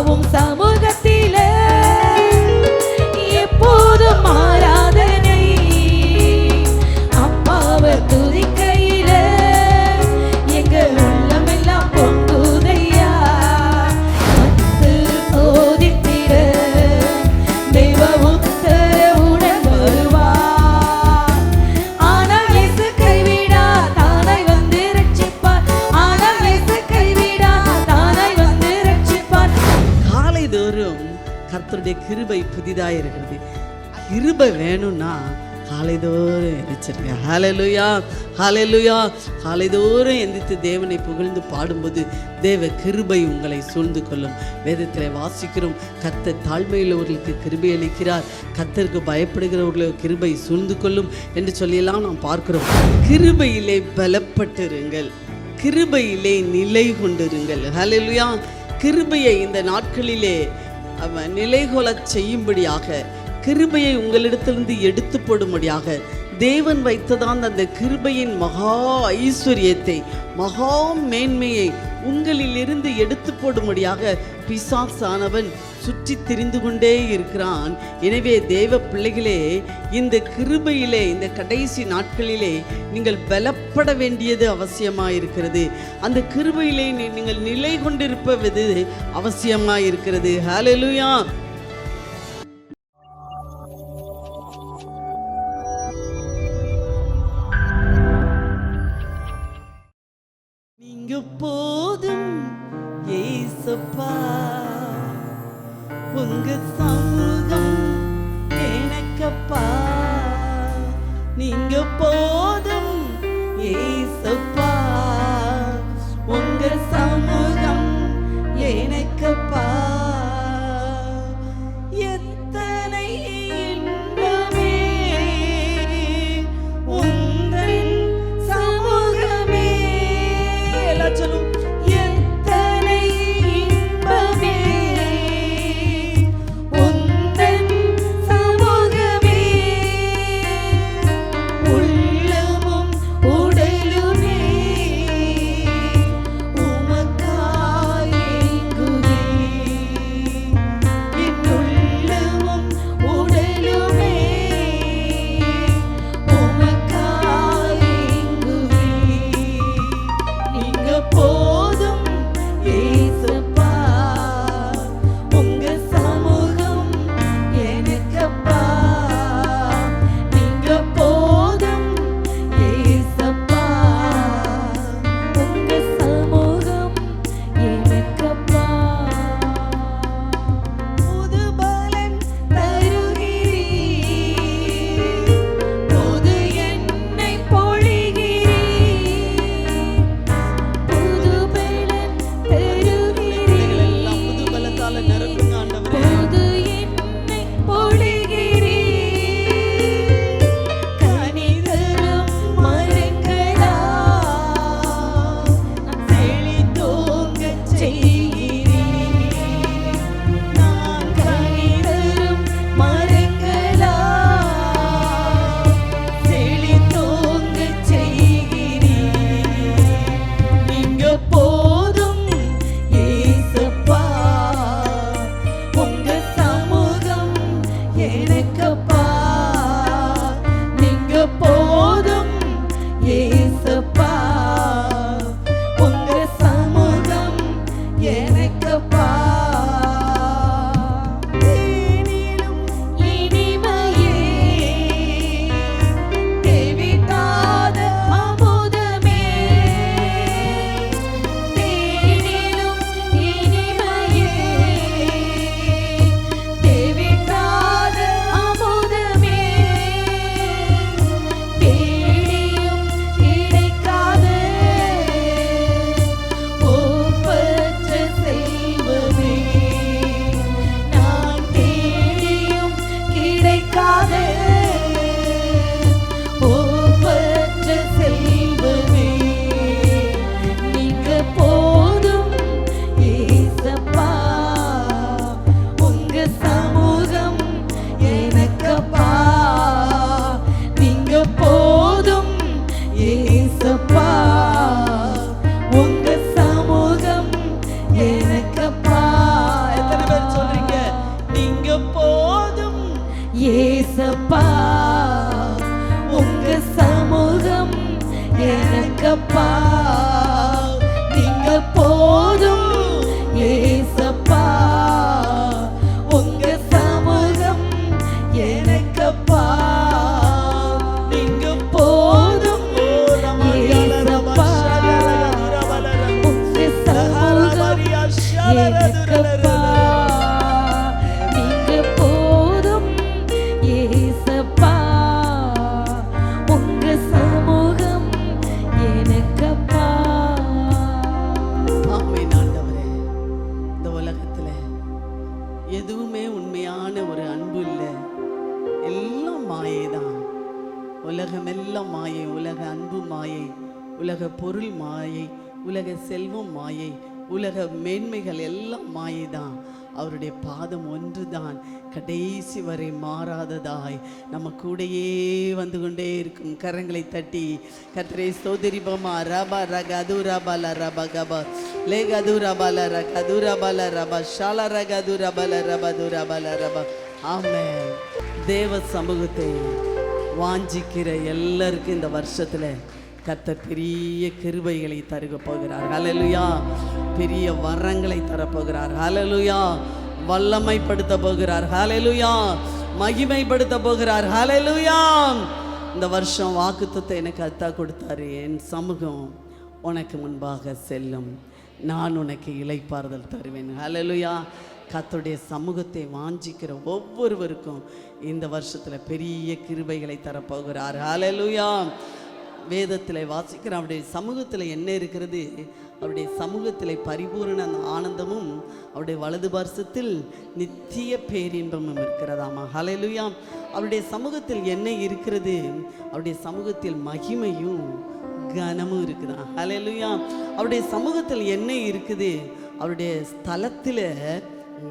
தேவாவும் சமூகத்திலே எப்போதும் ஆராதனை. அப்பாவை துதிக்கையில எங்க உள்ளமெல்லாம் பொங்குதையா. கத்து போதித்திட தெய்வ உத்தரவுடன் வருவார். ஆனால் இயேசு கைவிடா தானாய் வந்து ரட்சிப்பார். ஆனால் இயேசு கைவிடா தானாய் வந்து ரட்சிப்பார். காலைதோறும் கர்த்தருடைய கிருபை புதிதாக இருக்கிறது. கிருபை வேணும்னா காலைதோறும் எந்திரிச்சிருங்க. ஹல்லேலூயா, ஹல்லேலூயா. காலைதோறும் எந்திரித்து தேவனை புகழ்ந்து பாடும்போது தேவ கிருபை உங்களை சூழ்ந்து கொள்ளும். வேதத்தில் வாசிக்கிறோம், கர்த்தர் தாழ்மையுள்ளவர்களுக்கு கிருபை அளிக்கிறார், கர்த்தருக்கு பயப்படுகிறவர்களுக்கு கிருபை சூழ்ந்து கொள்ளும் என்று சொல்லியெல்லாம் நாம் பார்க்கிறோம். கிருபையிலே பலப்பட்டிருங்கள், கிருபையிலே நிலை கொண்டிருங்கள். ஹல்லேலூயா. கிருபையை இந்த நாட்களிலே நிலை கொள்ளச் செய்யும்படியாக, கிருபையை உங்களிடத்திலிருந்து எடுத்து போடும்படியாக தேவன் வைத்ததான் அந்த கிருபையின் மகா ஐஸ்வர்யத்தை, மகா மேன்மையை உங்களிலிருந்து எடுத்து போடும்படியாக பிசாசானவன் சுற்றி திரிந்து கொண்டே இருக்கிறான். எனவே தேவ பிள்ளைகளே, இந்த கிருபையிலே இந்த கடைசி நாட்களிலே நீங்கள் பலப்பட வேண்டியது அவசியமாக இருக்கிறது. அந்த கிருபையிலே நீங்கள் நிலை கொண்டிருப்பது அவசியமாக இருக்கிறது. ஹல்லேலூயா. நீங்க போதும் ஏசப்பா, உங்க சமூகம் எனக்கப்பா. நீங்க போதும் ஏசப்பா, உங்க சமூகம் எனக்கப்பா. எத்தனை இன்பமே உந்தன் சமூகமே. எல்லாம் சொல்லும். எத்தனை இன்பமே உந்தன் சமூகமே. உள்ளமும் உடலுமே உமக்காய் ஏங்குதே. எதுவுமே உண்மையான ஒரு அன்பு இல்லை, எல்லாம் மாயை தான். உலகமெல்லாம் மாயை, உலக அன்பு மாயை, உலக பொருள் மாயை, உலக செல்வம் மாயை, உலக மேன்மைகள் எல்லாம் மாயை தான். அவருடைய பாதம் ஒன்று தான் கடைசி வரை மாறாததாய் நம்ம கூடையே வந்து கொண்டே இருக்கும். கரங்களை தட்டி கர்த்தரை ஸ்தோத்திரிப்போமா. ரபா ரகதுரபல ரபகப லேகதுரபல ரகதுரபல ரப ஷால ரகதுரபல ரபதுரபல ரப. ஆமென். தேவ சமூகத்தை வாஞ்சிக்கிற எல்லாருக்கும் இந்த வருஷத்துல கர்த்தர் பெரிய கிருபைகளை தருக போகிறார். ஹல்லேலூயா. பெரிய வரங்களை தரப்போகிறார். ஹல்லேலூயா. வல்லமைப்படுத்த போகிறார். ஹல்லேலூயா. மகிமைப்படுத்த போகிறார். ஹல்லேலூயா. இந்த வருஷம் வாக்குத்தத்தை எனக்கு அத்தா கொடுத்தாரு. என் சமூகம் உனக்கு முன்பாக செல்லும், நான் உனக்கு இளைப்பாறுதல் தருவேன். ஹல்லேலூயா. கர்த்தருடைய சமூகத்தை வாஞ்சிக்கிற ஒவ்வொருவருக்கும் இந்த வருஷத்தில் பெரிய கிருபைகளை தரப்போகிறார். ஹல்லேலூயா. வேதத்தில் வாசிக்கிற அவருடைய சமூகத்தில் என்ன இருக்கிறது? அவருடைய சமூகத்தில் பரிபூரண ஆனந்தமும் அவருடைய வலது பார்சத்தில் நித்திய பேரின்பமும் இருக்கிறதாமா. ஹல்லேலூயா. அவருடைய சமூகத்தில் என்ன இருக்கிறது? அவருடைய சமூகத்தில் மகிமையும் கனமும் இருக்குதா. ஹல்லேலூயா. அவருடைய சமூகத்தில் என்ன இருக்குது? அவருடைய ஸ்தலத்தில்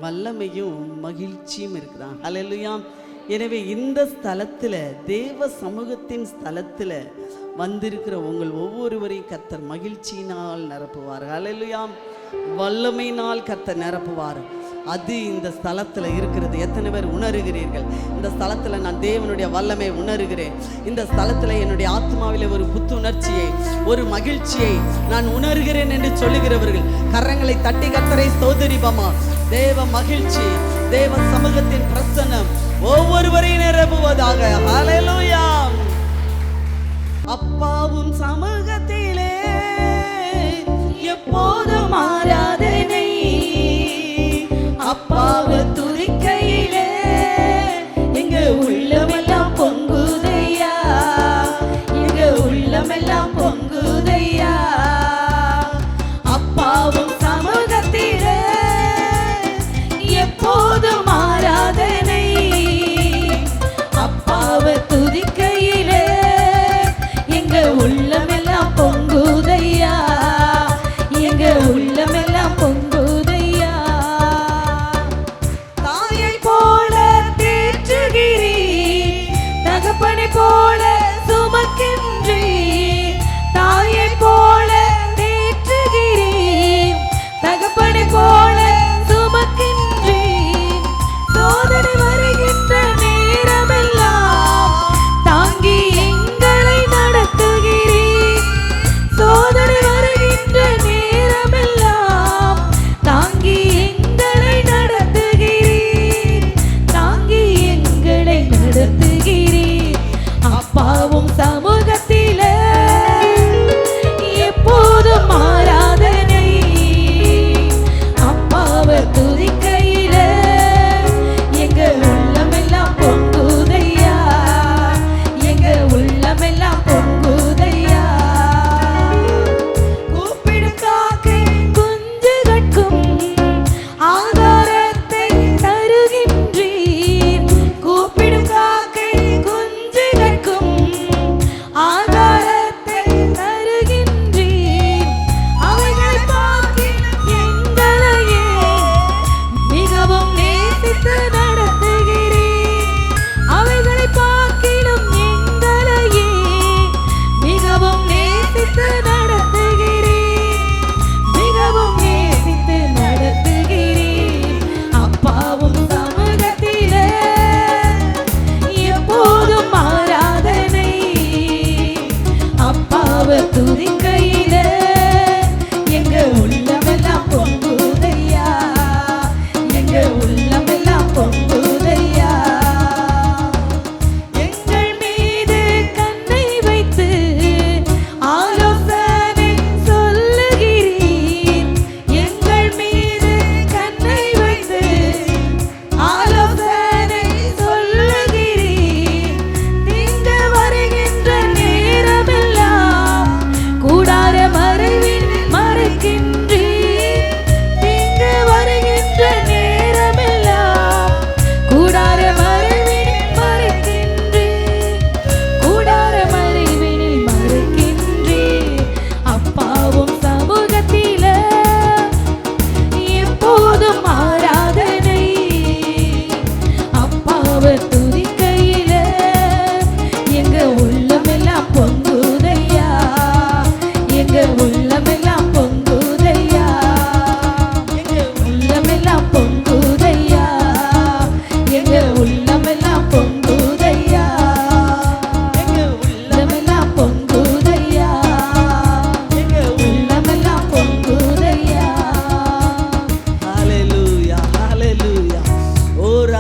வல்லமையும் மகிழ்ச்சியும் இருக்குதா. ஹல்லேலூயா. எனவே இந்த ஸ்தலத்தில், தேவ சமூகத்தின் ஸ்தலத்தில் வந்திருக்கிற உங்கள் ஒவ்வொருவரையும் கர்த்தர் மகிழ்ச்சியினால் நிரப்புவார். ஹல்லேலூயா. வல்லமையினால் கர்த்தர் நிரப்புவார். அது இந்த ஸ்தலத்தில் இருக்கிறது. எத்தனை பேர் உணர்கிறீர்கள்? இந்த ஸ்தலத்தில் நான் தேவனுடைய வல்லமை உணர்கிறேன், இந்த ஸ்தலத்தில் என்னுடைய ஆத்மாவில் ஒரு புத்துணர்ச்சியை, ஒரு மகிழ்ச்சியை நான் உணர்கிறேன் என்று சொல்லுகிறவர்கள் கரங்களை தட்டி கர்த்தரை ஸ்தோத்திரிப்போமா. தேவ மகிழ்ச்சி, தேவ சமூகத்தின் பிரசன்னம் ஒவ்வொருவரையும் நிரப்புவதாக. ஹல்லேலூயா. அப்பாவும் சமூகத்திலே எப்போதும் ஆராதனை, அப்பாவை துதிக்கையிலே எங்க உள்ளமெல்லாம் பொங்குதையா, எங்க உள்ளமெல்லாம் பொங்குதையா. அப்பாவும் சமூகத்திலே எப்போதும் ஆராதனை, அப்பாவை துதிக்கையிலே எங்க உள்ளமெல்லாம் பொங்குதையா, எங்க உள்ளமெல்லாம்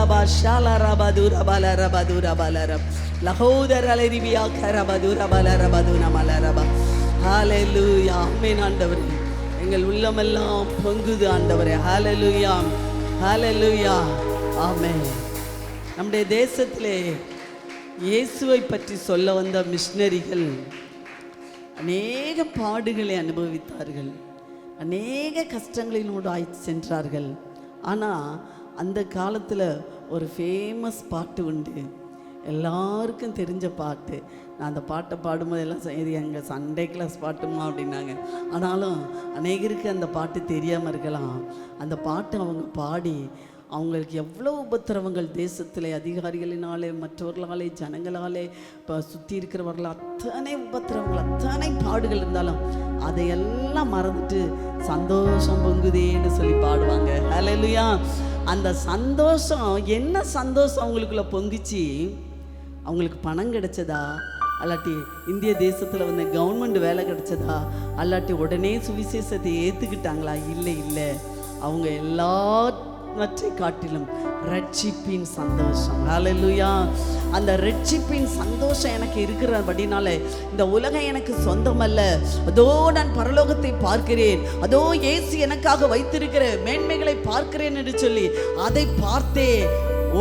ரபா ஷாலா ரபா தூர பல ரபா தூர பல ரப் லஹோதர அலரிவியா கரபா தூர பல ரபா தூன மல ரபா. ஹalleluya. ஆமென் ஆண்டவரே. எங்கள் உள்ளமெல்லாம் பொங்குது ஆண்டவரே. ஹalleluya, ஹalleluya. ஆமென். நம்முடைய தேசத்திலே இயேசுவை பற்றி சொல்ல வந்த மிஷனரிகள் அநேக பாடுகளை அனுபவித்தார்கள், அநேக கஷ்டங்களினோடு ஆய்ச்சி சென்றார்கள். ஆனால் அந்த காலத்தில் ஒரு ஃபேமஸ் பாட்டு உண்டு, எல்லாருக்கும் தெரிஞ்ச பாட்டு. நான் அந்த பாட்டை பாடும்போது எல்லாம் இது எங்கள் சண்டே கிளாஸ் பாட்டுமா அப்படின்னாங்க. ஆனாலும் அநேகருக்கு அந்த பாட்டு தெரியாமல் இருக்கலாம். அந்த பாட்டை அவங்க பாடி அவங்களுக்கு எவ்வளோ உபத்திரவங்கள் தேசத்தில் அதிகாரிகளினாலே, மற்றவர்களாலே, ஜனங்களாலே, இப்போ சுற்றி இருக்கிறவர்களால் அத்தனை உபத்திரவங்கள், அத்தனை பாடுகள் இருந்தாலும் அதையெல்லாம் மறந்துட்டு சந்தோஷம் பொங்குதேன்னு சொல்லி பாடுவாங்க. ஹல்லேலூயா. அந்த சந்தோஷம் என்ன சந்தோஷம் அவங்களுக்குள்ள பொங்குச்சு? அவங்களுக்கு பணம் கிடைச்சதா, அல்லாட்டி இந்திய தேசத்தில் வந்து கவர்மெண்ட் வேலை கிடைச்சதா, அல்லாட்டி உடனே சுவிசேஷத்தை ஏற்றுக்கிட்டாங்களா? இல்லை இல்லை, அவங்க எல்லாவற்றை காட்டிலும் ரட்சிப்பின் சந்தோஷம். ஹல்லேலூயா. அந்த ரட்சிப்பின் சந்தோஷம் எனக்கு இருக்கிறபடினால இந்த உலகம் எனக்கு சொந்தமல்ல, அதோ நான் பரலோகத்தை பார்க்கிறேன், அதோ இயேசு எனக்காக வைத்திருக்கிற மேன்மைகளை பார்க்கிறேன் என்று சொல்லி அதை பார்த்தே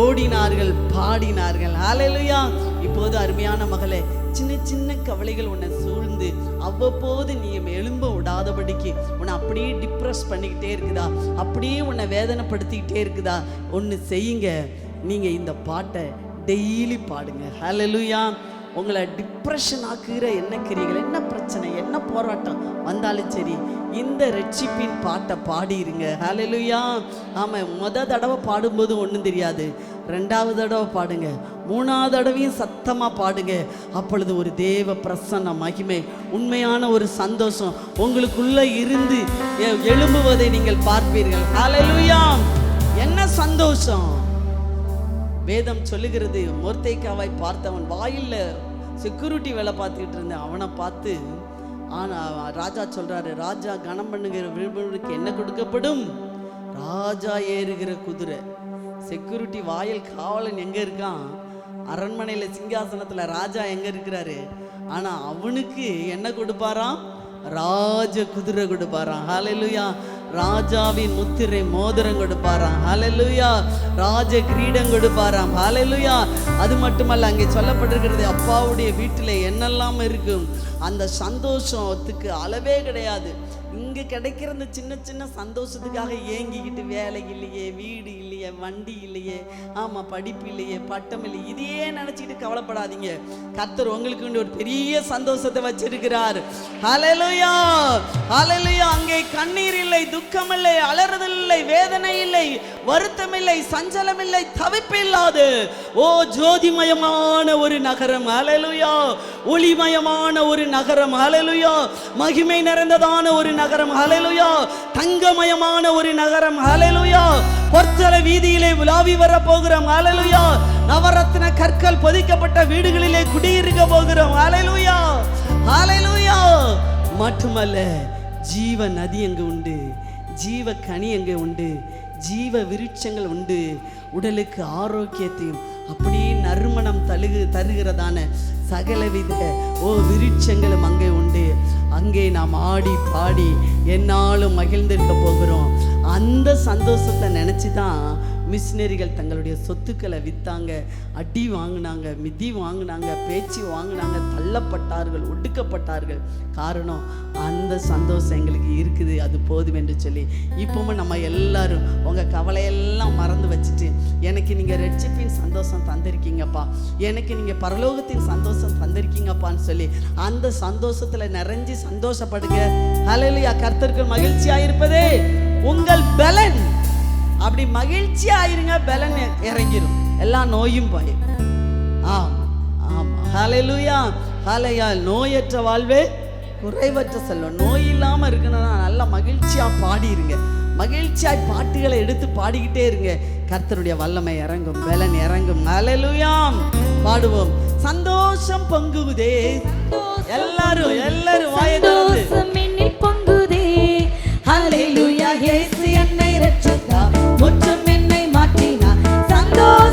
ஓடினார்கள், பாடினார்கள். ஹல்லேலூயா. இப்போது அருமையான மகளே, சின்ன சின்ன கவலைகள் உன்னை சூழ்ந்து அவ்வப்போது நீ எழும்ப விடாதபடிக்கு உன்னை அப்படியே டிப்ரெஸ் பண்ணிக்கிட்டே இருக்குதா, அப்படியே உன்னை வேதனைப்படுத்திக்கிட்டே இருக்குதா, ஒன்று செய்யுங்க, நீங்கள் இந்த பாட்டை டெய்லி பாடுங்க. ஹல்லேலூயா. உங்களை டிப்ரெஷன் ஆக்குகிற என்ன கிரியைகள், என்ன பிரச்சனை, என்ன போராட்டம் வந்தாலும் சரி, இந்த ரட்சிப்பின் பாட்டை பாடிருங்க. ஹல்லேலூயா. ஆமாம், தடவை பாடும்போது ஒன்றும் தெரியாது, ரெண்டாவது தடவை பாடுங்க, மூணாவது தடவையும் சத்தமாக பாடுங்க. அப்பொழுது ஒரு தேவ பிரசன்ன மகிமை, உண்மையான ஒரு சந்தோஷம் உங்களுக்குள்ள இருந்து எழும்புவதை நீங்கள் பார்ப்பீர்கள். ஹல்லேலூயா. என்ன சந்தோஷம்! வேதம் சொல்லுகிறது, மொர்தெக்காவை பார்த்தவன் வாயில்ல செக்யூரிட்டி வேலை பார்த்துக்கிட்டு இருந்தேன், அவனை பார்த்து ராஜா சொல்றாரு, ராஜா கனம் பண்ணுகிற விரும்புவதற்கு என்ன கொடுக்கப்படும்? ராஜா ஏறுகிற குதிரை. செக்யூரிட்டி வாயில் காவலன் எங்க இருக்கான்? அரண்மனையில் சிங்காசனத்தில் ராஜா எங்க இருக்கிறாரு? ஆனா அவனுக்கு என்ன கொடுப்பாராம்? ராஜ குதிரை கொடுப்பாராம். ஹல்லேலூயா. ராஜாவின் முத்திரை மோதிரம் கொடுப்பாராம். ஹல்லேலூயா. ராஜ கிரீடம் கொடுப்பாராம். ஹல்லேலூயா. அது மட்டுமல்ல, அங்கே சொல்லப்பட்டிருக்கிறது, அப்பாவுடைய வீட்டில் என்னெல்லாம் இருக்கும், அந்த சந்தோஷத்துக்கு அளவே கிடையாது. இங்கே கிடைக்கிற இந்த சின்ன சின்ன சந்தோஷத்துக்காக ஏங்கிக்கிட்டு வேலை இல்லையே, வீடு இல்லையே, வண்டி இல்லையே, ஆமாம் படிப்பு இல்லையே, பட்டம் இல்லையே, இதையே நினச்சிக்கிட்டு கவலைப்படாதீங்க. கர்த்தர் உங்களுக்கு ஒரு பெரிய சந்தோஷத்தை வச்சிருக்கிறார். ஹல்லேலூயா, ஹல்லேலூயா. அங்கே கண்ணீர் இல்லை, துக்கம் இல்லை, அலறுதல் இல்லை, வேதனை இல்லை, வருத்தம் இல்லை, சஞ்சலம் இல்லை, தவிப்பு இல்லாது ஓ ஜோதிமயமான ஒரு நகரம். ஹல்லேலூயா. ஒளிமயமான ஒரு நகரம். ஹல்லேலூயா. மகிமை நிறைந்ததான ஒரு நகரம். ஹல்லேலூயா. தங்கமயமான ஒரு நகரம். ஹல்லேலூயா. பொற்சல வீதியிலே உலாவி வர போகிறோம். ஹல்லேலூயா. நவரத்ன கற்கள் பதிக்கப்பட்ட வீடுகளிலே குடியிருக்க போகிறோம். ஹல்லேலூயா, ஹல்லேலூயா. மட்டுமல்ல, ஜீவ நதி எங்கு உண்டு, ஜீவ கனி எங்கே உண்டு, ஜீவ விருட்சங்கள் உண்டு. உடலுக்கு ஆரோக்கியத்தையும் அப்படியே நறுமணம் தருகிறதான சகலவித விருட்சங்களும் அங்கே உண்டு. அங்கே நாம் ஆடி பாடி என்னாலும் மகிழ்ந்திருக்க போகிறோம். அந்த சந்தோஷத்தை நினச்சி தான் மிஷினரிகள் தங்களுடைய சொத்துக்களை விற்றாங்க, அடி வாங்கினாங்க, மிதி வாங்கினாங்க, பேச்சு வாங்கினாங்க, தள்ளப்பட்டார்கள், ஒடுக்கப்பட்டார்கள். காரணம், அந்த சந்தோஷம் எங்களுக்கு இருக்குது, அது போதும் என்று சொல்லி இப்பவும் நம்ம எல்லாரும் உங்கள் கவலையெல்லாம் மறந்து வச்சுட்டு, எனக்கு நீங்கள் ரட்சிப்பின் சந்தோஷம் தந்திருக்கீங்கப்பா, எனக்கு நீங்கள் பரலோகத்தின் சந்தோஷம் தந்திருக்கீங்கப்பான்னு சொல்லி அந்த சந்தோஷத்தில் நிறைஞ்சு சந்தோஷப்படுங்க. ஹல்லேலூயா. கர்த்தருக்கு மகிழ்ச்சியாக இருப்பதே உங்கள் பலன். அப்படி மகிழ்ச்சியா ஆயிருங்க, பலன் இறங்கிடும், எல்லா நோயும் போயிடும். ஹல்லேலூயா, ஹல்லேலூயா. நோயற்ற வாழ்வே குறைவற்ற செல்வம். நோய் இல்லாம இருக்கணும்னா நல்லா மகிழ்ச்சியா பாடிருங்க, மகிழ்ச்சியாய் பாட்டுகளை எடுத்து பாடிக்கிட்டே இருங்க. கர்த்தருடைய வல்லமை இறங்கும், பலன் இறங்கும். ஹல்லேலூயா. பாடுவோம். சந்தோஷம் பொங்குதே. எல்லாரும் எல்லாரும் வாயை திறந்து பொங்குதே. ஹல்லேலூயா. இயேசு என்னை ரட்சித்தார், முற்றும் என்னை மாற்றினார். சந்தோஷம்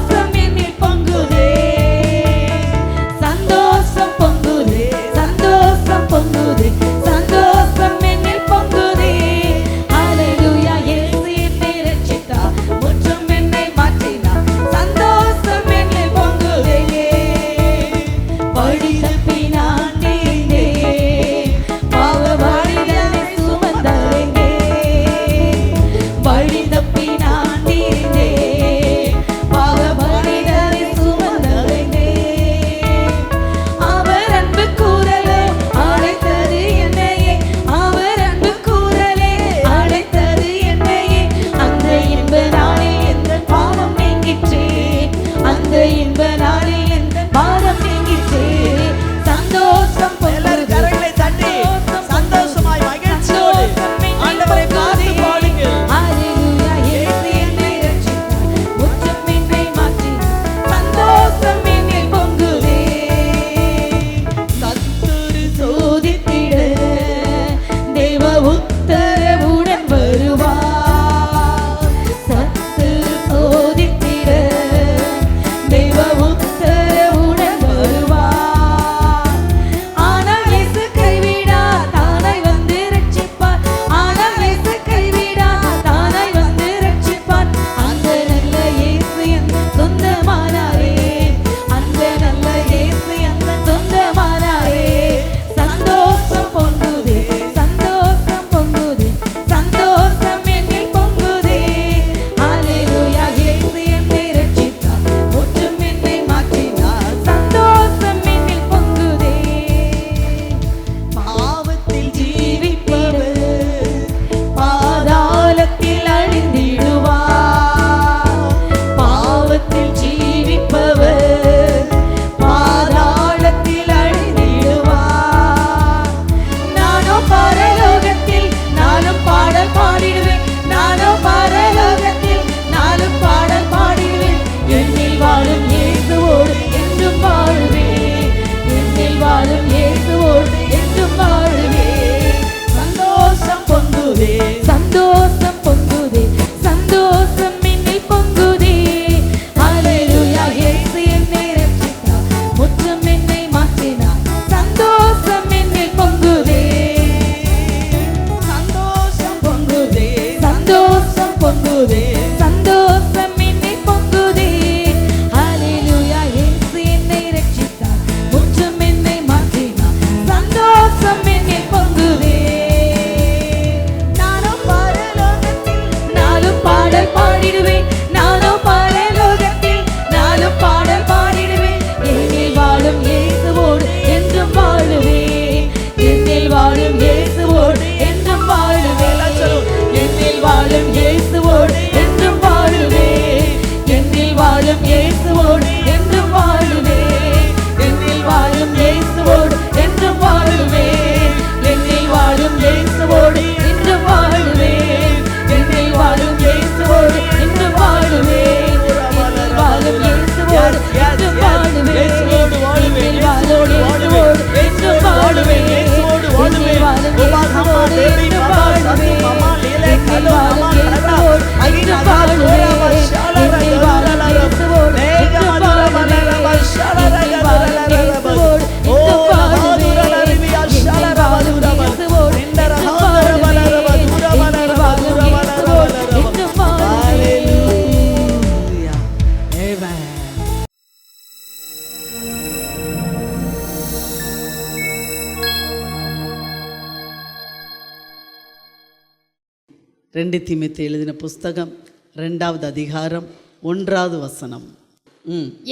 2 தீமோத்தேயு எழுதின புஸ்தகம் 2வது அதிகாரம் 1வது வசனம்.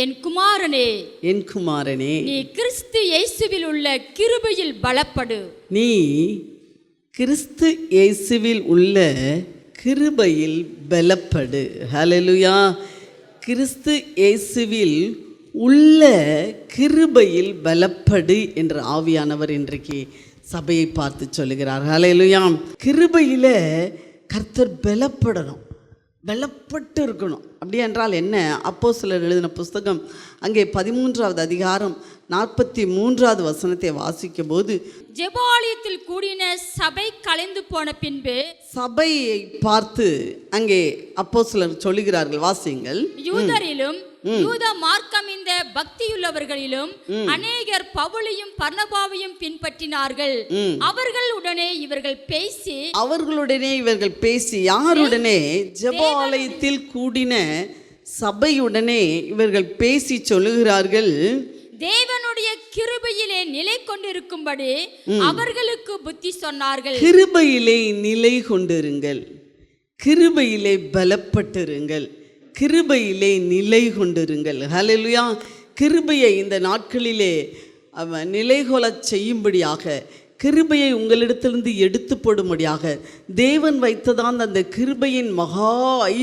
என் குமாரனே, என் குமாரனே, நீ கிறிஸ்து இயேசுவில் உள்ள கிருபையில் பலப்படு. நீ கிறிஸ்து இயேசுவில் உள்ள கிருபையில் பலப்படு. ஹல்லேலூயா. கிறிஸ்து இயேசுவில் உள்ள கிருபையில் பலப்படு என்று ஆவியானவர் இன்றைக்கு சபையை பார்த்து சொல்லுகிறார். ஹல்லேலூயா. கிருபையில கர்த்தர் பலப்படணும், பலப்பட்டு இருக்கணும். அப்படி என்றால் என்ன? அப்போஸ்தலர் எழுதின புஸ்தகம் அங்கே 13வது அதிகாரம் 43வது வசனத்தை வாசிக்கும் போது, ஜெபாலயத்தில் கூடின சபை கலைந்து போன பின்பு, சபையை பார்த்து அங்கே அப்போஸ்தலர் சொல்லுகிறார்கள், வாசியுங்கள். யூதரிலும் யூத மார்க்கமிந்த பக்தியுள்ளவர்களிலும் அநேகர் பவுலையும் பர்னபாவையும் பின்பற்றினார்கள். அவர்களுடனே இவர்கள் பேசி யாருடனே? ஜெபாலயத்தில் கூடின சபையுடனே இவர்கள் பேசி சொல்லுகிறார்கள், தேவனுடைய கிருபையிலே நிலை கொண்டிருக்கும்படி அவர்களுக்கு புத்தி சொன்னார்கள். கிருபையிலே நிலை கொண்டிருங்கள், கிருபையிலே பலப்பட்டிருங்கள், கிருபையிலே நிலை கொண்டிருங்கள். ஹல்லேலூயா. கிருபையை இந்த நாட்களிலே நிலை கொள்ளச் செய்யும்படியாக, கிருபையை உங்களிடத்திலிருந்து எடுத்து போடும்படியாக தேவன் வைத்ததான் அந்த கிருபையின் மகா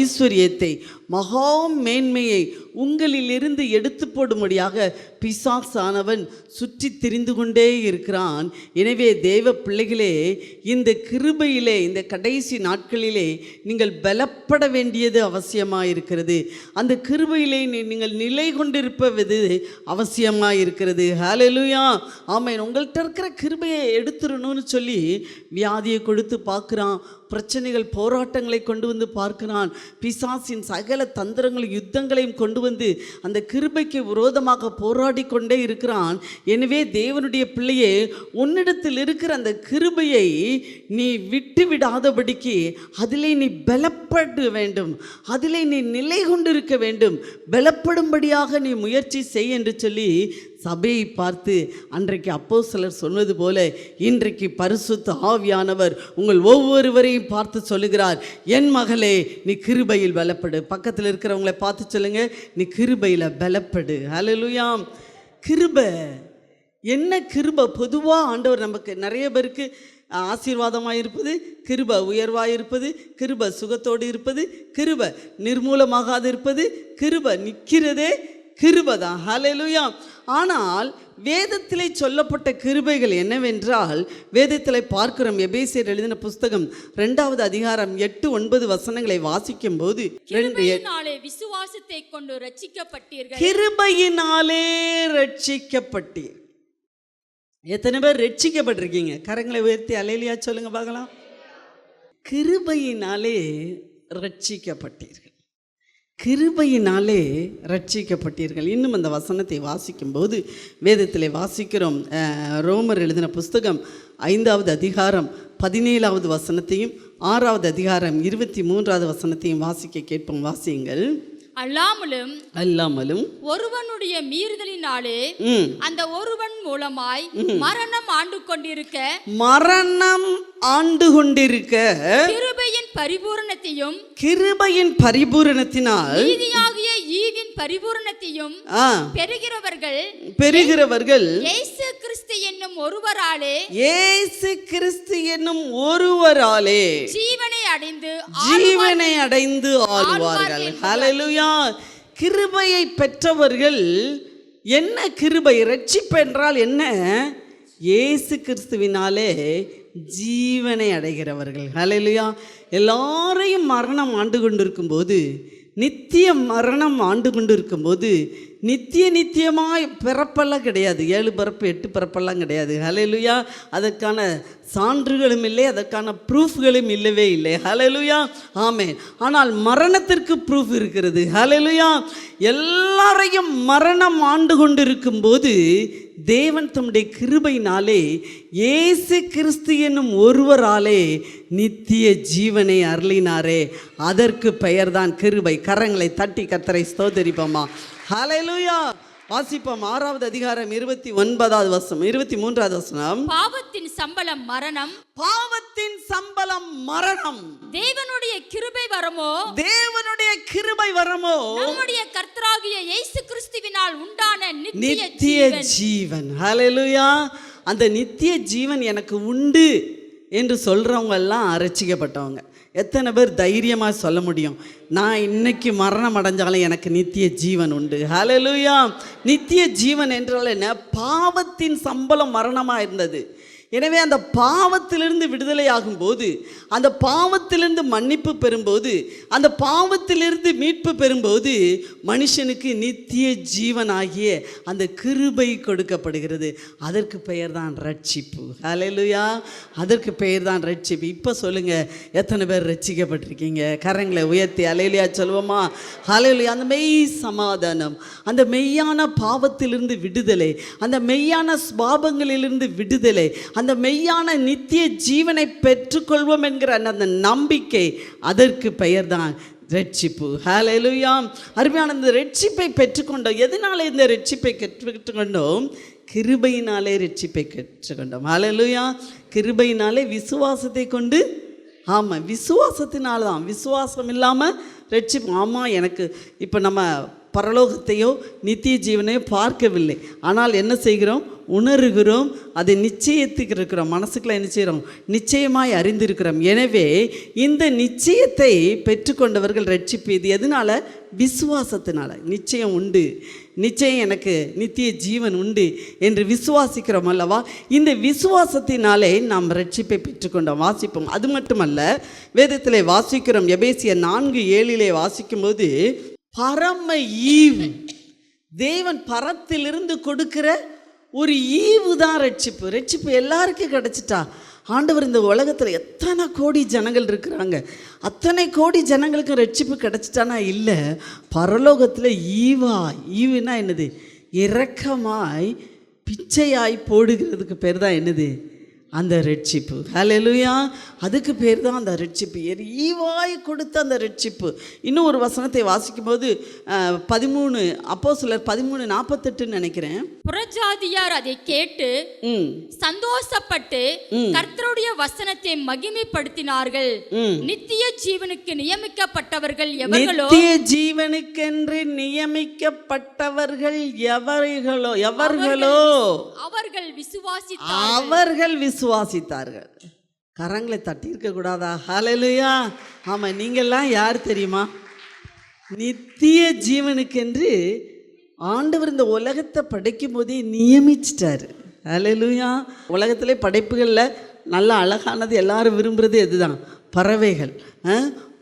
ஐஸ்வர்யத்தை, மகா மேன்மையை உங்களிலிருந்து எடுத்து போடும்படியாக பிசாசானவன் சுற்றி திரிந்து கொண்டே இருக்கிறான். எனவே தேவ பிள்ளைகளே, இந்த கிருபையிலே இந்த கடைசி நாட்களிலே நீங்கள் பலப்பட வேண்டியது அவசியமாக இருக்கிறது. அந்த கிருபையிலே நீங்கள் நிலை கொண்டிருப்பது அவசியமாக இருக்கிறது. ஹல்லேலூயா. ஆமென். உங்கள்கிட்ட இருக்கிற கிருபையை எடுத்துடணும்னு சொல்லி வியாதியை கொடுத்து பார்க்குறான், பிரச்சனைகள் போராட்டங்களை கொண்டு வந்து பார்க்கிறான், பிசாசின் சகல தந்திரங்களையும் யுத்தங்களையும் கொண்டு வந்து அந்த கிருபைக்கு விரோதமாக போராடி கொண்டே இருக்கிறான். எனவே தேவனுடைய பிள்ளையே, உன்னிடத்தில் இருக்கிற அந்த கிருபையை நீ விட்டு விடாதபடிக்கு அதிலே நீ பலப்பட வேண்டும், அதிலே நீ நிலை கொண்டிருக்க வேண்டும். பலப்படும்படியாக நீ முயற்சி செய் என்று சொல்லி சபையை பார்த்து அன்றைக்கு அப்போஸ்தலர் சொன்னது போல இன்றைக்கு பரிசுத்த ஆவியானவர் உங்கள் ஒவ்வொருவரையும் பார்த்து சொல்லுகிறார், என் மகளே, நீ கிருபையில் பலப்படு. பக்கத்தில் இருக்கிறவங்களை பார்த்து சொல்லுங்க, நீ கிருபையில் பலப்படு. ஹல்லேலூயா. கிருபை என்ன? கிருபை பொதுவாக ஆண்டவர் நமக்கு நிறைய பேருக்கு ஆசீர்வாதமாக இருப்பது, கிருபை உயர்வாக இருப்பது, கிருபை சுகத்தோடு இருப்பது, கிருபை நிர்மூலமாகாது இருப்பது, கிருபை நிற்கிறதே கிருபை தான். ஹல்லேலூயா. ஆனால் வேதத்திலே சொல்லப்பட்ட கிருபைகள் என்னவென்றால், வேதத்திலே பார்க்கிறோம். எபேசியர் எழுதின புஸ்தகம் 2வது அதிகாரம் 8-9 வசனங்களை வாசிக்கும் போது, கிருபையினாலே விசுவாசத்தை கொண்டு ரட்சிக்கப்பட்டீர்கள். கிருபையினாலே ரட்சிக்கப்பட்டீர். எத்தனை பேர் ரட்சிக்கப்பட்டிருக்கீங்க? கரங்களை உயர்த்தி அல்லேலூயா சொல்லுங்க பார்க்கலாம். கிருபையினாலே ரட்சிக்கப்பட்டீர்கள், கிருபையினாலே ரட்சிக்கப்பட்டீர்கள். இன்னும் அந்த வசனத்தை வாசிக்கும்போது வேதத்திலே வாசிக்கிறோம். ரோமர் எழுதின புஸ்தகம் 5வது அதிகாரம் 17வது வசனத்தையும் 6வது அதிகாரம் 23வது வசனத்தையும் வாசிக்க கேட்போம். வாசியுங்கள். அல்லாமலும் ஒருவனுடைய மீறுதலினாலே அந்த ஒருவன் மூலமாய் மரணம் ஆண்டு கொண்டிருக்க கிருபையின் பரிபூரணத்தினால் நீதியாகிய ஈவின் பரிபூரணத்தையும் பெறுகிறவர்கள் இயேசு கிறிஸ்து என்னும் ஒருவராலே ஜீவனை அடைந்து ஆளுவார்கள். ஹல்லேலூயா. கிருபையை பெற்றவர்கள் என்ன? கிருபை ரட்சிப்பு என்றால் என்ன? இயேசு கிறிஸ்துவினாலே ஜீவனை அடைகிறவர்கள். ஹல்லேலூயா. எல்லாரையும் மரணம் ஆண்டு கொண்டிருக்கும் போது, நித்திய மரணம் ஆண்டு கொண்டு இருக்கும்போது, நித்தியமாய் பிறப்பெல்லாம் கிடையாது. 7 பிறப்பு 8 பிறப்பெல்லாம் கிடையாது. ஹல்லேலூயா. அதற்கான சான்றுகளும் இல்லை, அதற்கான ப்ரூஃப்களும் இல்லவே இல்லை. ஹல்லேலூயா. ஆமென். ஆனால் மரணத்திற்கு ப்ரூஃப் இருக்கிறது. ஹல்லேலூயா. எல்லாரையும் மரணம் ஆண்டு கொண்டிருக்கும் போது தேவன் தம்முடைய கிருபையினாலே இயேசு கிறிஸ்து என்னும் ஒருவராலே நித்திய ஜீவனை அருளினாரே, அதற்கு பெயர்தான் கிருபை. கரங்களை தட்டி கர்த்தரை ஸ்தோத்திரிப்போமா. ஹல்லேலூயா. வாசிப்போம். 6வது அதிகாரம் 29வது வசனம், 23வது வசனம். பாவத்தின் சம்பளம் மரணம், பாவத்தின் சம்பளம் மரணம். தேவனுடைய கிருபை வரமோ, தேவனுடைய கிருபை வரமோ, நம்முடைய கர்த்தராகிய இயேசு கிறிஸ்துவினால் உண்டான நித்திய ஜீவன். ஹல்லேலூயா. அந்த நித்திய ஜீவன் எனக்கு உண்டு என்று சொல்றவங்க எல்லாம் ரட்சிக்கப்பட்டவங்க. எத்தனை பேர் தைரியமாக சொல்ல முடியும், நான் இன்னைக்கு மரணம் அடைஞ்சாலும் எனக்கு நித்திய ஜீவன் உண்டு? ஹல்லேலூயா. நித்திய ஜீவன் என்றால் என்ன? பாவத்தின் சம்பளம் மரணமாக இருந்தது. எனவே அந்த பாவத்திலிருந்து விடுதலையாகும் போது, அந்த பாவத்திலிருந்து மன்னிப்பு பெறும்போது, அந்த பாவத்திலிருந்து மீட்பு பெறும்போது மனுஷனுக்கு நித்திய ஜீவனாகிய அந்த கிருபை கொடுக்கப்படுகிறது. அதற்கு பெயர் தான் ரட்சிப்பு. ஹல்லேலூயா. அதற்கு பெயர் தான் ரட்சிப்பு. இப்போ சொல்லுங்கள், எத்தனை பேர் ரட்சிக்கப்பட்டிருக்கீங்க? கரங்களை உயர்த்தி ஹல்லேலூயா சொல்லுவோமா? ஹல்லேலூயா. அந்த மெய் சமாதானம், அந்த மெய்யான பாவத்திலிருந்து விடுதலை, அந்த மெய்யான ஸ்வாபங்களிலிருந்து விடுதலை, அந்த மெய்யான நித்திய ஜீவனை பெற்றுக்கொள்வோம் என்கிற அந்த நம்பிக்கை, அதற்கு பெயர் தான் ரட்சிப்பு. ஹல்லேலூயா. அருமையான இந்த ரட்சிப்பை பெற்றுக்கொண்டோம். எதனால இந்த ரட்சிப்பை பெற்றுக்கொண்டோம்? கிருபையினாலே ரட்சிப்பை பெற்றுக்கொண்டோம். ஹல்லேலூயா. கிருபையினாலே விசுவாசத்தை கொண்டு. ஆமாம், விசுவாசத்தினால தான். விசுவாசம் இல்லாமல் ரட்சிப்பு. ஆமாம், எனக்கு இப்போ நம்ம பரலோகத்தையோ நித்திய ஜீவனையோ பார்க்கவில்லை, ஆனால் என்ன செய்கிறோம்? உணர்கிறோம், அதை நிச்சயத்துக்கு இருக்கிறோம். மனசுக்குள்ள என்ன செய்கிறோம்? நிச்சயமாய் அறிந்திருக்கிறோம். எனவே இந்த நிச்சயத்தை பெற்றுக்கொண்டவர்கள் ரட்சிப்பு. இது எதனால? விசுவாசத்தினால. நிச்சயம் உண்டு, நிச்சயம் எனக்கு நித்திய ஜீவன் உண்டு என்று விசுவாசிக்கிறோம் அல்லவா? இந்த விசுவாசத்தினாலே நாம் ரட்சிப்பை பெற்றுக்கொண்டோம். வாசிப்போம். அது மட்டுமல்ல, வேதத்திலே வாசிக்கிறோம். எபேசியர் 4:7 வாசிக்கும்போது, பரம ஈவு, தேவன் பரத்திலிருந்து கொடுக்கிற ஒரு ஈவு தான் ரட்சிப்பு. ரட்சிப்பு எல்லாருக்கும் கிடச்சிட்டா? ஆண்டவர் இந்த உலகத்தில் எத்தனை கோடி ஜனங்கள் இருக்கிறாங்க, அத்தனை கோடி ஜனங்களுக்கு ரட்சிப்பு கிடச்சிட்டானா? இல்லை. பரலோகத்தில் ஈவுனா என்னது? இரக்கமாய் பிச்சையாய் போடுகிறதுக்கு பேர் தான் என்னது? அந்த ரட்சிப்பு. ஹல்லேலூயா. அதுக்கு பேர் தான் அந்த ரட்சிப்பு. ஈவாய் கொடுத்த அந்த ரட்சிப்பு. இன்னும் ஒரு வசனத்தை வாசிக்கும்போது 13 அப்போஸ்தலர் 13:48 நினைக்கிறேன். புறஜாதியார் அதை கேட்டு சந்தோஷப்பட்டு கர்த்தருடைய வசனத்தை மகிமைப்படுத்தினார்கள். நித்திய ஜீவனுக்கு நியமிக்கப்பட்டவர்கள் எவர்களோ, நித்திய ஜீவனுக்கென்று நியமிக்கப்பட்டவர்கள் எவர்களோ அவர்கள் விசுவாசித்தார்கள். கரங்களை தட்டியிருக்க கூடாதா? ஹல்லேலூயா. ஆமாம், நீங்கள்லாம் யார் தெரியுமா? நித்திய ஜீவனுக்கென்று ஆண்டவர் இந்த உலகத்தை படைக்கும் போதே நியமிச்சிட்டாரு. ஹல்லேலூயா. உலகத்திலே படைப்புகளில் நல்ல அழகானது, எல்லாரும் விரும்புகிறது எதுதான்? பறவைகள்.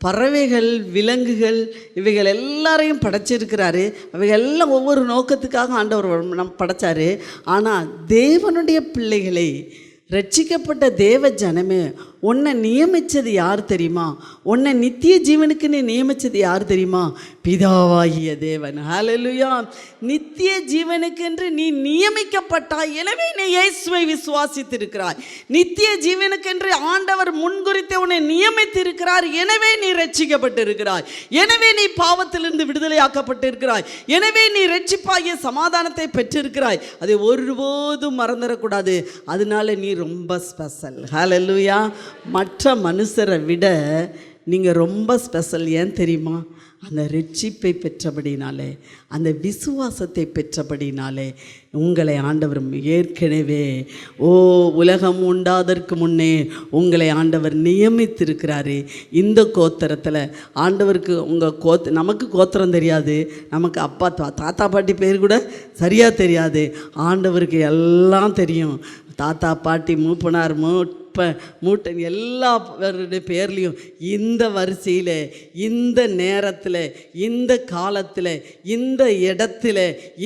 பறவைகள், விலங்குகள், இவைகள் எல்லாரையும் படைச்சிருக்கிறாரு. அவைகள் எல்லாம் ஒவ்வொரு நோக்கத்துக்காக ஆண்டவர் நம்ம படைச்சாரு. ஆனால் தேவனுடைய பிள்ளைகளை, ரட்சிக்கப்பட்ட தேவ ஜனமே, உன்னை நியமித்தது யார் தெரியுமா? உன்னை நித்திய ஜீவனுக்கு நீ நியமித்தது யார் தெரியுமா? பிதாவாகிய தேவன். ஹல்லேலூயா. நித்திய ஜீவனுக்கென்று நீ நியமிக்கப்பட்டாய். எனவே நீ இயேசுவை விசுவாசித்திருக்கிறாய். நித்திய ஜீவனுக்கென்று ஆண்டவர் முன்குறித்து உன்னை நியமித்திருக்கிறார். எனவே நீ ரட்சிக்கப்பட்டிருக்கிறாய். எனவே நீ பாவத்திலிருந்து விடுதலையாக்கப்பட்டிருக்கிறாய். எனவே நீ ரட்சிப்பாகிய சமாதானத்தை பெற்றிருக்கிறாய். அதை ஒருபோதும் மறந்துடக்கூடாது. அதனால நீ ரொம்ப ஸ்பெஷல். ஹல்லேலூயா. மற்ற மனுஷரை விட நீங்கள் ரொம்ப ஸ்பெஷல். ஏன் தெரியுமா? அந்த ரட்சிப்பை பெற்றபடினாலே, அந்த விசுவாசத்தை பெற்றபடினாலே உங்களை ஆண்டவர் ஏற்கனவே உலகம் உண்டாதற்கு முன்னே உங்களை ஆண்டவர் நியமித்திருக்கிறாரு. இந்த கோத்திரத்தில் ஆண்டவருக்கு நமக்கு கோத்திரம் தெரியாது, நமக்கு அப்பா தாத்தா பாட்டி பேர் கூட சரியாக தெரியாது. ஆண்டவருக்கு எல்லாம் தெரியும். தாத்தா பாட்டி மூப்பனார் மூட்டன் எல்லாருடைய பேர்லையும் இந்த வரிசையில், இந்த நேரத்தில், இந்த காலத்தில், இந்த இடத்துல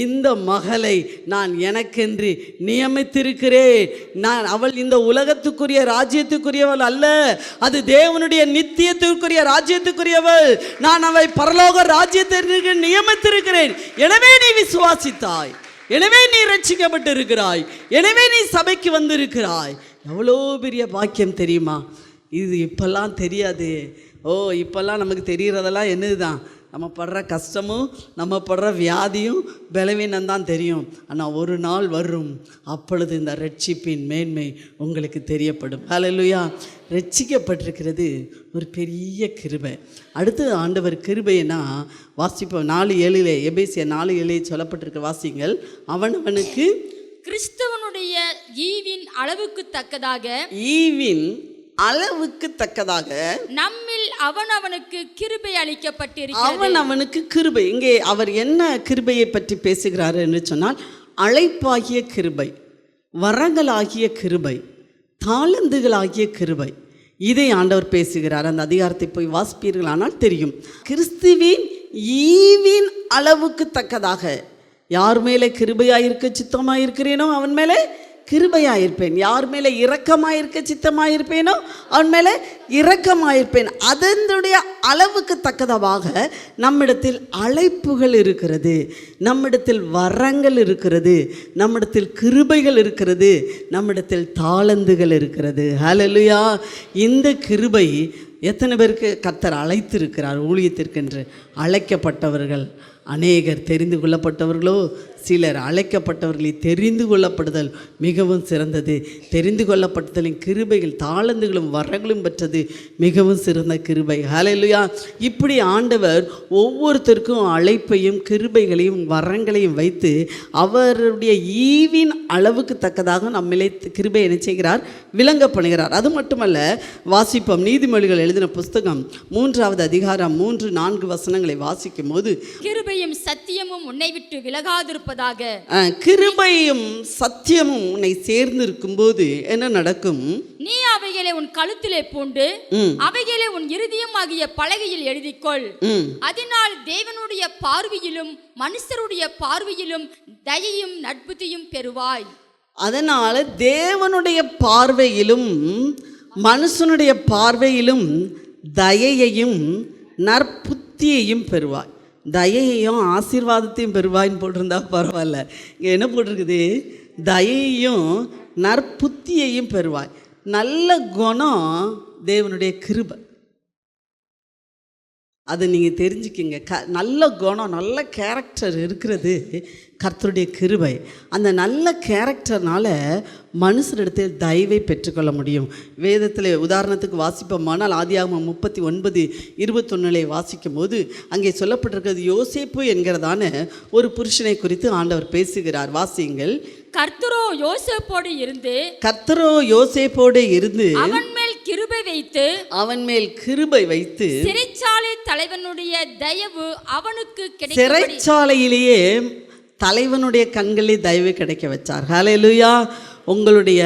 இந்த மகளை நான் எனக்கென்று நியமித்திருக்கிறேன். அவள் இந்த உலகத்துக்குரிய ராஜ்யத்துக்குரியவள் அல்ல, அது தேவனுடைய நித்தியத்துக்குரிய ராஜ்யத்துக்குரியவள். நான் அவளை பரலோக ராஜ்யத்திற்கு நியமித்திருக்கிறேன். எனவே நீ விசுவாசித்தாய், எனவே நீ ரட்சிக்கப்பட்டு இருக்கிறாய், எனவே நீ சபைக்கு வந்திருக்கிறாய். எவ்வளோ பெரிய பாக்கியம் தெரியுமா? இது இப்பெல்லாம் தெரியாது. இப்பெல்லாம் நமக்கு தெரிகிறதெல்லாம் என்னது தான்? நம்ம படுற கஷ்டமும் நம்ம படுற வியாதியும் பலவீனம் தான் தெரியும். ஆனால் ஒரு நாள் வரும், அப்பொழுது இந்த ரட்சிப்பின் மேன்மை உங்களுக்கு தெரியப்படும். ஹல்லேலூயா. ரட்சிக்கப்பட்டிருக்கிறது ஒரு பெரிய கிருபை. அடுத்து ஆண்டவர் கிருபைனா வாசிப்போம். 4:7 எபேசியர் 4:7 சொல்லப்பட்டிருக்க வாசிங்கள். அவனவனுக்கு கிறிஸ்துவனுடைய ஈவின் அளவுக்கு தக்கதாக நம்மில் அவனவனுக்கு கிருபை அளிக்கப்பட்டிருக்கிறது. அவனுக்கு கிருபை. இங்கே அவர் என்ன கிருபையை பற்றி பேசுகிறார் என்று சொன்னால், அழைப்பாகிய கிருபை, வரங்களாகிய கிருபை, தாளந்துகளாகிய கிருபை, இதை ஆண்டவர் பேசுகிறார். அந்த அதிகாரத்தை போய் வாசிப்பீர்களானால் தெரியும். கிறிஸ்துவின் ஈவின் அளவுக்கு தக்கதாக யார் மேலே கிருபையாயிருக்க சித்தமாயிருக்கிறேனோ அவன் மேலே கிருபையாயிருப்பேன். யார் மேலே இரக்கமாயிருக்க சித்தமாயிருப்பேனோ அவன் மேலே இரக்கமாயிருப்பேன். அதனுடைய அளவுக்கு தக்கதாக நம்மிடத்தில் அழைப்புகள் இருக்கிறது, நம்மிடத்தில் வரங்கள் இருக்கிறது, நம்மிடத்தில் கிருபைகள் இருக்கிறது, நம்மிடத்தில் தாளந்துகள் இருக்கிறது. ஹல்லேலூயா. இந்த கிருபை எத்தனை பேருக்கு கர்த்தர் அழைத்திருக்கிறார் ஊழியத்திற்கென்று? அழைக்கப்பட்டவர்கள் அநேகர், தெரிந்து கொள்ளப்பட்டவர்களோ சிலர். அழைக்கப்பட்டவர்களை தெரிந்து கொள்ளப்படுதல் மிகவும் சிறந்தது. தெரிந்து கொள்ளப்படுதலின் கிருபைகள் தாளந்துகளும் வரங்களும் பெற்றது மிகவும் சிறந்த கிருபை. ஹல்லேலூயா. இப்படி ஆண்டவர் ஒவ்வொருத்தருக்கும் அழைப்பையும் கிருபைகளையும் வரங்களையும் வைத்து அவருடைய ஈவின் அளவுக்கு தக்கதாக நம்மளே கிருபை என்ன செய்கிறார்? விளங்க பண்ணுகிறார். அது மட்டுமல்ல, வாசிப்போம். நீதிமொழிகள் எழுதின புஸ்தகம் 3வது அதிகாரம் 3-4 வசனங்களை வாசிக்கும் போது, கிருபையும் சத்தியமும் உன்னை விட்டு விலகாதிருப்பதாக. கிருபையும் சத்தியமும் உன்னை சேர்ந்து இருக்கும் போது என்ன நடக்கும்? நீ அவைகளை உன் கழுத்திலே பூண்டு அவைகளை உன் இருதயமாகிய பலகையில் எழுதிக்கொள். அதனால் தேவனுடைய பார்வையிலும் மனுஷருடைய பார்வையிலும் தயையும் நற்புத்தியும் பெறுவாய். அதனால தேவனுடைய பார்வையிலும் மனுஷனுடைய பார்வையிலும் தயையையும் நற்புத்தியையும் பெறுவாய். தயையையும் ஆசீர்வாதத்தையும் பெறுவாயின்னு போட்டிருந்தா பரவாயில்ல. இங்கே என்ன போட்டிருக்குது? தயையையும் நற்புத்தியையும் பெறுவாய். நல்ல குணம் தேவனுடைய கிருபை. அதை நீங்கள் தெரிஞ்சுக்கிங்க. நல்ல குணம், நல்ல கேரக்டர் இருக்கிறது கர்த்தருடைய கிருபை. அந்த நல்ல கேரக்டர்னால மனுஷரிடத்தில் தயவை பெற்றுக்கொள்ள முடியும். வேதத்தில் உதாரணத்துக்கு வாசிப்போமானால் ஆதியாகமம் 39:21 வாசிக்கும் போது அங்கே சொல்லப்பட்டிருக்கிறது, யோசேப்பு என்கிறதான ஒரு புருஷனை குறித்து ஆண்டவர் பேசுகிறார். வாசியுங்கள். கர்த்தரோ யோசேப்போடு இருந்து அவன் மேல் கிருபை வைத்து சிறைச்சாலை தலைவனுடைய தயவு அவனுக்கு கிடைக்க, சிறைச்சாலையிலேயே தலைவனுடைய கண்களில் தயவு கிடைக்க வச்சார். ஹல்லேலூயா. உங்களுடைய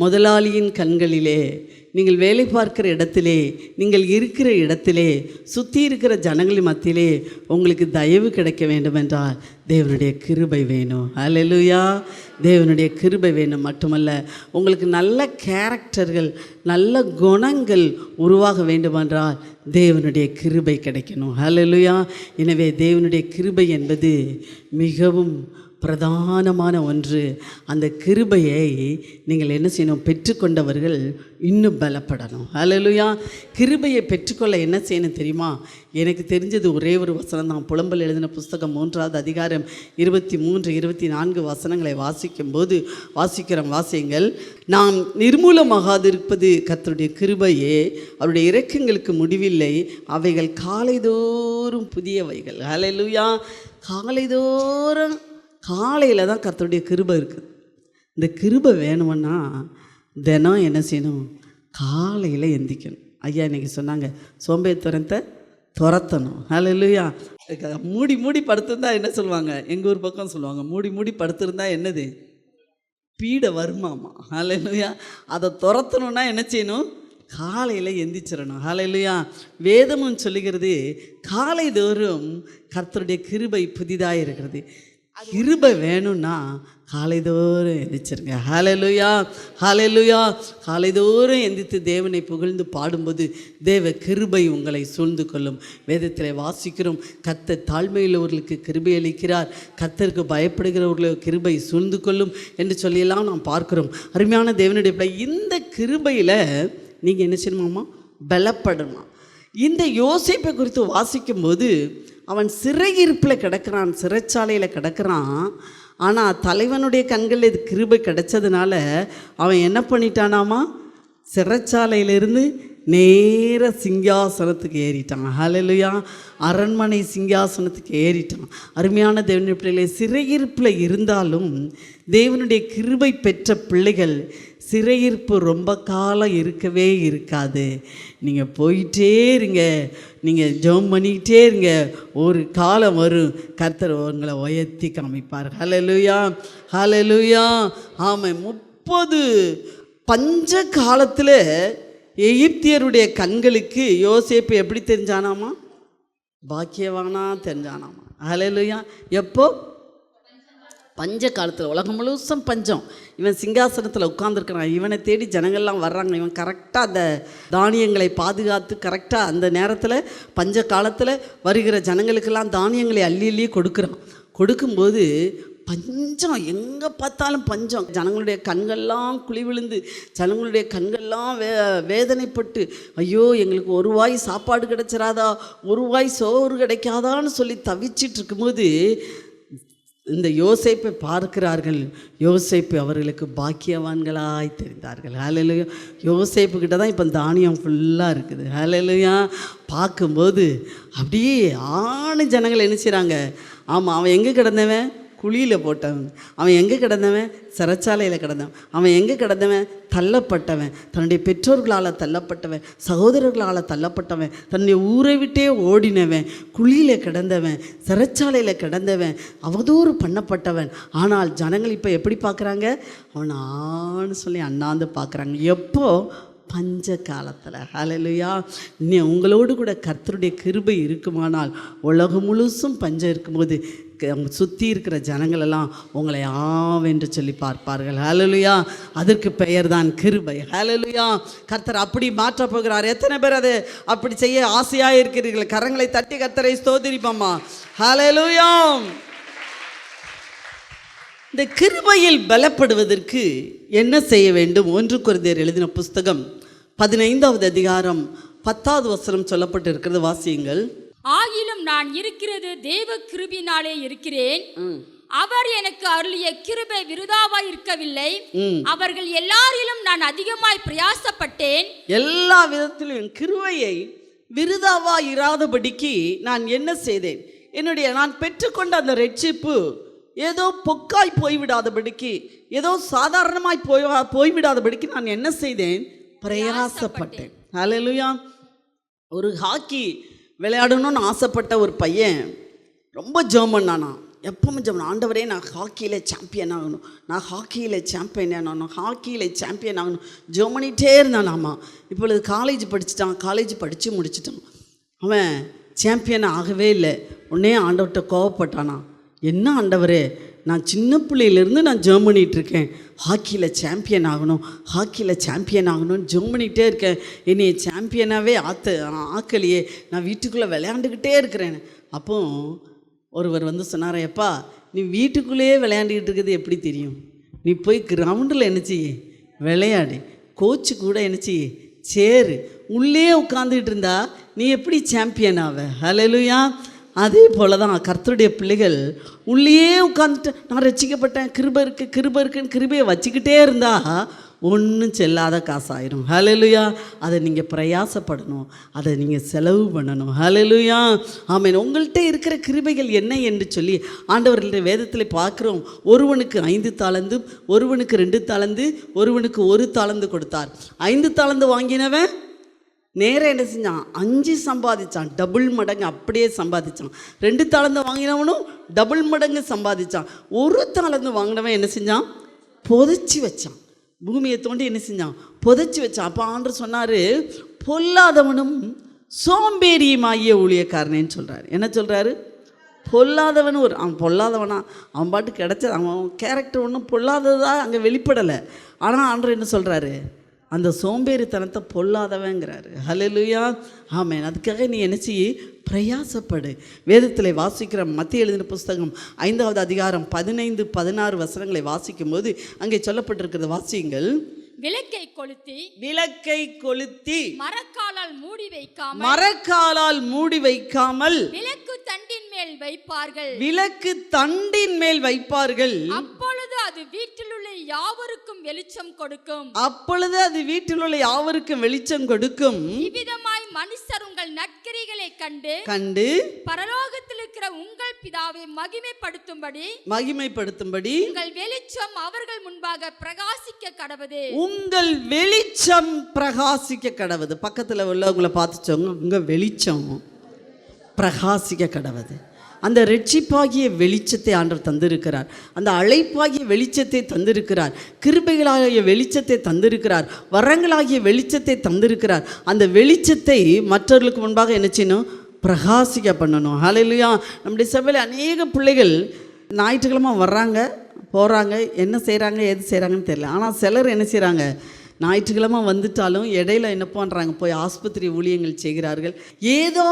முதலாளியின் கண்களிலே, நீங்கள் வேலை பார்க்கிற இடத்திலே, நீங்கள் இருக்கிற இடத்திலே, சுற்றி இருக்கிற ஜனங்களின் மத்தியிலே உங்களுக்கு தயவு கிடைக்க வேண்டும் என்றால் தேவனுடைய கிருபை வேணும். ஹல்லேலூயா. தேவனுடைய கிருபை வேணும். மட்டுமல்ல, உங்களுக்கு நல்ல கேரக்டர்கள், நல்ல குணங்கள் உருவாக வேண்டுமென்றால் தேவனுடைய கிருபை கிடைக்கணும். ஹல்லேலூயா. எனவே தேவனுடைய கிருபை என்பது மிகவும் பிரதானமான ஒன்று. அந்த கிருபையை நீங்கள் என்ன செய்யணும்? பெற்றுக்கொண்டவர்கள் இன்னும் பலப்படணும். ஹல்லேலூயா. கிருபையை பெற்றுக்கொள்ள என்ன செய்யணும் தெரியுமா? எனக்கு தெரிஞ்சது ஒரே ஒரு வசனம் தான். புலம்பல் எழுதின புஸ்தகம் 3வது அதிகாரம் 23-24 வசனங்களை வாசிக்கும்போது வாசியுங்கள். நாம் நிர்மூலமாகாதிருப்பது கர்த்தருடைய கிருபையே, அவருடைய இரக்கங்களுக்கு முடிவில்லை, அவைகள் காலைதோறும் புதியவைகள். ஹல்லேலூயா. காலைதோறும், காலையில் தான் கர்த்தருடைய கிருபை இருக்குது. இந்த கிருபை வேணும்னா தினம் என்ன செய்யணும்? காலையில் எந்திக்கணும். ஐயா இன்றைக்கி சொன்னாங்க, சோம்பேறித்தனத்தை துரத்தணும். ஹல்லேலூயா. மூடி படுத்திருந்தா என்ன சொல்லுவாங்க? எங்கள் ஊர் பக்கம் சொல்லுவாங்க, மூடி படுத்திருந்தா என்னது? பீடை வருமாமா. ஹல்லேலூயா. அதை துரத்தணுன்னா என்ன செய்யணும்? காலையில் எந்திரிச்சிடணும். ஹல்லேலூயா. வேதமும் சொல்லுகிறது, காலை தோறும் கர்த்தருடைய கிருபை புதிதாக இருக்கிறது. கிருபை வேணும்னா காலைதோறும் எந்திரிச்சிருங்க. ஹல்லேலூயா. ஹல்லேலூயா. காலைதோறும் எந்திரித்து தேவனை புகழ்ந்து பாடும்போது தேவ கிருபை உங்களை சூழ்ந்து கொள்ளும். வேதத்தில் வாசிக்கிறோம், கர்த்தர் தாழ்மையுள்ளவர்களுக்கு கிருபை அளிக்கிறார், கர்த்தருக்கு பயப்படுகிறவர்களுக்கு கிருபை சூழ்ந்து கொள்ளும் என்று சொல்லியெல்லாம் நாம் பார்க்கிறோம். அருமையான தேவனுடைய பிள்ளை, இந்த கிருபையில் நீங்கள் என்ன செய்யணுமாம்மா? பலப்படணுமா. இந்த யோசேப்பை குறித்து வாசிக்கும்போது அவன் சிறையிருப்பில் கிடக்கிறான், சிறைச்சாலையில் கிடக்கிறான். ஆனால் தலைவனுடைய கண்களில் இது கிருபை கிடைச்சதுனால அவன் என்ன பண்ணிட்டானாமா, சிறைச்சாலையிலிருந்து நேர சிங்காசனத்துக்கு ஏறிட்டான். ஹல்லேலூயா. அரண்மனை சிங்காசனத்துக்கு ஏறிட்டான். அருமையான தேவனுடைய பிள்ளைகளே, சிறையிருப்பில் இருந்தாலும் தேவனுடைய கிருபை பெற்ற பிள்ளைகள் சிறையிருப்பு ரொம்ப காலம் இருக்கவே இருக்காது. நீங்கள் போயிட்டே இருங்க, நீங்கள் ஜெபம் பண்ணிக்கிட்டே இருங்க, ஒரு காலம் வரும் கர்த்தர் உங்களை உயர்த்தி காமிப்பார். ஹல்லேலூயா, ஹல்லேலூயா. ஆமாம், 30 பஞ்ச காலத்தில் எகிப்தியருடைய கண்களுக்கு யோசேப்பு எப்படி தெரிஞ்சானாமா, பாக்கியவானா தெரிஞ்சானாமா. ஹல்லேலூயா. எப்போ? பஞ்ச காலத்தில். உலகம் முழுசும் பஞ்சம். இவன் சிங்காசனத்தில் உட்கார்ந்துருக்கிறான், இவனை தேடி ஜனங்கள்லாம் வர்றாங்க. இவன் கரெக்டாக அந்த தானியங்களை பாதுகாத்து கரெக்டாக அந்த நேரத்தில் பஞ்ச காலத்தில் வருகிற ஜனங்களுக்கெல்லாம் தானியங்களை அள்ளி அள்ளி கொடுக்குறான். கொடுக்கும்போது பஞ்சம், எங்கே பார்த்தாலும் பஞ்சம். ஜனங்களுடைய கண்கள்லாம் குழி விழுந்து, ஜனங்களுடைய கண்கள்லாம் வேதனைப்பட்டு, ஐயோ எங்களுக்கு ஒரு வாய் சாப்பாடு கிடைச்சிடாதா, ஒரு வாய் சோறு கிடைக்காதான்னு சொல்லி தவிச்சிட்டு இருக்கும்போது இந்த யோசேப்பை பார்க்கிறார்கள். யோசேப்பு அவர்களுக்கு பாக்கியவான்களாய் தெரிந்தார்கள். ஹல்லேலூயா. யோசேப்புக்கிட்ட தான் இப்போ தானியம் ஃபுல்லாக இருக்குது. ஹல்லேலூயா. பார்க்கும்போது அப்படியே ஜனங்கள் என்ன செய்கிறாங்க, ஆமாம் அவன் எங்கே கிடந்தவன், குழியில் போட்டவன். அவன் எங்கே கிடந்தவன், சிறைச்சாலையில் கிடந்தவன். அவன் எங்கே கிடந்தவன், தள்ளப்பட்டவன், தன்னுடைய பெற்றோர்களால் தள்ளப்பட்டவன், சகோதரர்களால் தள்ளப்பட்டவன், தன்னுடைய ஊரை விட்டே ஓடினவன், குழியில் கிடந்தவன், சிறைச்சாலையில் கிடந்தவன், அவதூறு பண்ணப்பட்டவன். ஆனால் ஜனங்கள் இப்போ எப்படி பார்க்குறாங்க, அவன் ஆன்னு சொல்லி அண்ணாந்து பார்க்குறாங்க. எப்போ? பஞ்ச காலத்தில். ஹல்லேலூயா. உங்களோடு கூட கர்த்தருடைய கிருபை இருக்குமானால் உலகம் முழுசும் பஞ்சம் இருக்கும்போது சுற்றி இருக்கிற ஜனங்களெல்லாம் உங்களை ஆவென்று சொல்லி பார்ப்பார்கள். ஹல்லேலூயா. அதற்கு பெயர் தான் கிருபை. ஹல்லேலூயா. கர்த்தர் அப்படி மாற்றப் போகிறார். எத்தனை பேர் அது அப்படி செய்ய ஆசையாக இருக்கிறீர்கள்? கரங்களை தட்டி கர்த்தரை ஸ்தோத்திரிப்போமா. ஹல்லேலூயா. இந்த கிருபையில் பலப்படுவதற்கு என்ன செய்ய வேண்டும்? 1 கொரிந்தியர் எழுதின புஸ்தகம் 15வது அதிகாரம் 10வது வசனம் சொல்லப்பட்டு இருக்கிறது. வாசியுங்கள். ஆகிலும் நான் இருக்கிறது தேவ கிருபையினாலே இருக்கிறேன். அவர் எனக்கு அருளிய கிருபை விருதாவாய் இருக்கவில்லை. அவர்கள் எல்லாரிலும் நான் அதிகமாய் பிரயாசப்பட்டேன். எல்லா விதத்திலும் கிருபையை விருதாவாய் இராதபடிக்கு நான் என்ன செய்தேன்? நான் பெற்றுக்கொண்ட அந்த ரட்சிப்பு ஏதோ பொக்காய் போய்விடாதபடிக்கு, ஏதோ சாதாரணமாய் போய்விடாதபடிக்கு நான் என்ன செய்தேன்? பிரயாசப்பட்டேன். ஹல்லேலூயா. ஒரு ஹாக்கி விளையாடணும்னு ஆசைப்பட்ட ஒரு பையன் ரொம்ப ஜெபம் பண்ணானா. எப்பவும் ஜெபம், ஆண்டவரே நான் ஹாக்கியில் சாம்பியன் ஆகணும், நான் ஹாக்கியில் சாம்பியன் ஆகணும், ஹாக்கியில் சாம்பியன் ஆகணும் ஜெபம் பண்ணிகிட்டே இருந்தானாமா. இப்பொழுது காலேஜ் படித்து முடிச்சிட்டான். அவன் சாம்பியன் ஆகவே இல்லை. உடனே ஆண்டவர்கிட்ட கோவப்பட்டானா. என்ன ஆண்டவரே, நான் சின்ன பிள்ளையிலேருந்து நான் ஜெபம் பண்ணிகிட்ருக்கேன், ஹாக்கியில் சாம்பியன் ஆகணும், ஹாக்கியில் சாம்பியன் ஆகணும்னு ஜெபம் பண்ணிகிட்டே இருக்கேன், என்னைய சாம்பியனாகவே ஆக்கலையே, நான் வீட்டுக்குள்ளே விளையாண்டுக்கிட்டே இருக்கிறேன். அப்போ ஒருவர் வந்து சொன்னார், எப்பா நீ வீட்டுக்குள்ளேயே விளையாண்டுக்கிட்டு இருக்கிறது எப்படி தெரியும்? நீ போய் கிரவுண்டில் என்ன செய்ய, விளையாடு. கோச்சு கூட என்ன செய்ய, சேரு. உள்ளே உட்காந்துக்கிட்டு இருந்தா நீ எப்படி சாம்பியன் ஆவ? ஹல்லேலூயா. அதே போல தான் கர்த்தருடைய பிள்ளைகள் உள்ளே உட்காந்துட்டு நான் ரட்சிக்கப்பட்டேன், கிருபை இருக்குன்னு கிருபையை வச்சுக்கிட்டே இருந்தா ஒன்றும் செல்லாத காசாயிரும். ஹல்லேலூயா. அதை நீங்கள் பிரயாசப்படணும், அதை நீங்கள் செலவு பண்ணணும். ஹல்லேலூயா. ஆமென். உங்கள்கிட்ட இருக்கிற கிருபைகள் என்ன என்று சொல்லி ஆண்டவர்களுடைய வேதத்தில் பார்க்குறோம். ஒருவனுக்கு 5 தாலந்து, ஒருவனுக்கு 2 தாலந்து, ஒருவனுக்கு 1 தாலந்து கொடுத்தார். 5 தாலந்து வாங்கினவன் நேராக என்ன செஞ்சான்? 5 சம்பாதிச்சான், டபுள் மடங்கு அப்படியே சம்பாதிச்சான். 2 தாலந்து வாங்கினவனும் டபுள் மடங்கு சம்பாதிச்சான். 1 தாலந்து வாங்கினவன் என்ன செஞ்சான்? புதைச்சி வச்சான். பூமியை தோண்டி என்ன செஞ்சான்? புதைச்சி வச்சான். அப்போ ஆண்டவர் சொன்னார், பொல்லாதவனும் சோம்பேறியுமாகிய ஊழியக்காரனேன்னு சொல்கிறாரு. என்ன சொல்கிறாரு? பொல்லாதவன் அவன் பொல்லாதவனா, அவன் பாட்டு கிடச்ச அவன் கேரக்டர் ஒன்றும் பொல்லாததாக அங்கே வெளிப்படலை. ஆனால் ஆண்டவர் என்ன சொல்கிறாரு? அந்த சோம்பேறித்தனத்தை பொல்லாதவங்கிறாரு. ஹல்லேலூயா. ஆமென். அதுக்காக நீ என்ன செய்ய? பிரயாசப்படு. வேதத்தில் வாசிக்கிற மத்திய எழுதின புஸ்தகம் 5வது அதிகாரம் 15-16 வசனங்களை வாசிக்கும் போது அங்கே சொல்லப்பட்டிருக்கிறது. வாசியுங்கள். விளக்கை கொளுத்தி விளக்கை கொளுத்தி மரக்காலால் மூடி வைக்காமல் மரக்காலால் மூடி வைக்காமல் விளக்கு தண்டின் மேல் வைப்பார்கள். விளக்கு தண்டின் மேல் வைப்பார்கள். அப்பொழுது அது வீட்டில் உள்ள யாவருக்கும் வெளிச்சம் கொடுக்கும். அப்பொழுது அது வீட்டில் உள்ள யாவருக்கும் வெளிச்சம் கொடுக்கும். இவ்விதமாய் மனுஷர் உங்கள் நற்கிரிகளை கண்டு கண்டு பரலோகத்தில் இருக்கிற உங்கள் பிதாவை மகிமைப்படுத்தும்படி உங்கள் வெளிச்சம் அவர்கள் முன்பாக பிரகாசிக்க கடவது. உங்கள் வெளிச்சம் பிரகாசிக்க கடவது. பக்கத்துல உள்ளவங்களை பார்த்து சொல்லுங்க, உங்க வெளிச்சம் பிரகாசிக்க கடவது. அந்த ரட்சிப்பாகிய வெளிச்சத்தை ஆண்டவர் தந்திருக்கிறார். அந்த அழைப்பாகிய வெளிச்சத்தை தந்திருக்கிறார். கிருபைகளாகிய வெளிச்சத்தை தந்திருக்கிறார். வரங்களாகிய வெளிச்சத்தை தந்திருக்கிறார். அந்த வெளிச்சத்தை மற்றவர்களுக்கு முன்பாக என்ன செய்யணும்? பிரகாசிக்க பண்ணணும். ஹல்லேலூயா. நம்முடைய சபையில் அநேக பிள்ளைகள் ஞாயிற்றுக்கிழமை வர்றாங்க, போகிறாங்க, என்ன செய்கிறாங்க எது செய்கிறாங்கன்னு தெரியல. ஆனால் சிலர் என்ன செய்கிறாங்க, ஞாயிற்றுக்கிழமை வந்துட்டாலும் இடையில என்ன பண்ணுறாங்க, போய் ஆஸ்பத்திரி ஊழியங்கள் செய்கிறார்கள். ஏதோ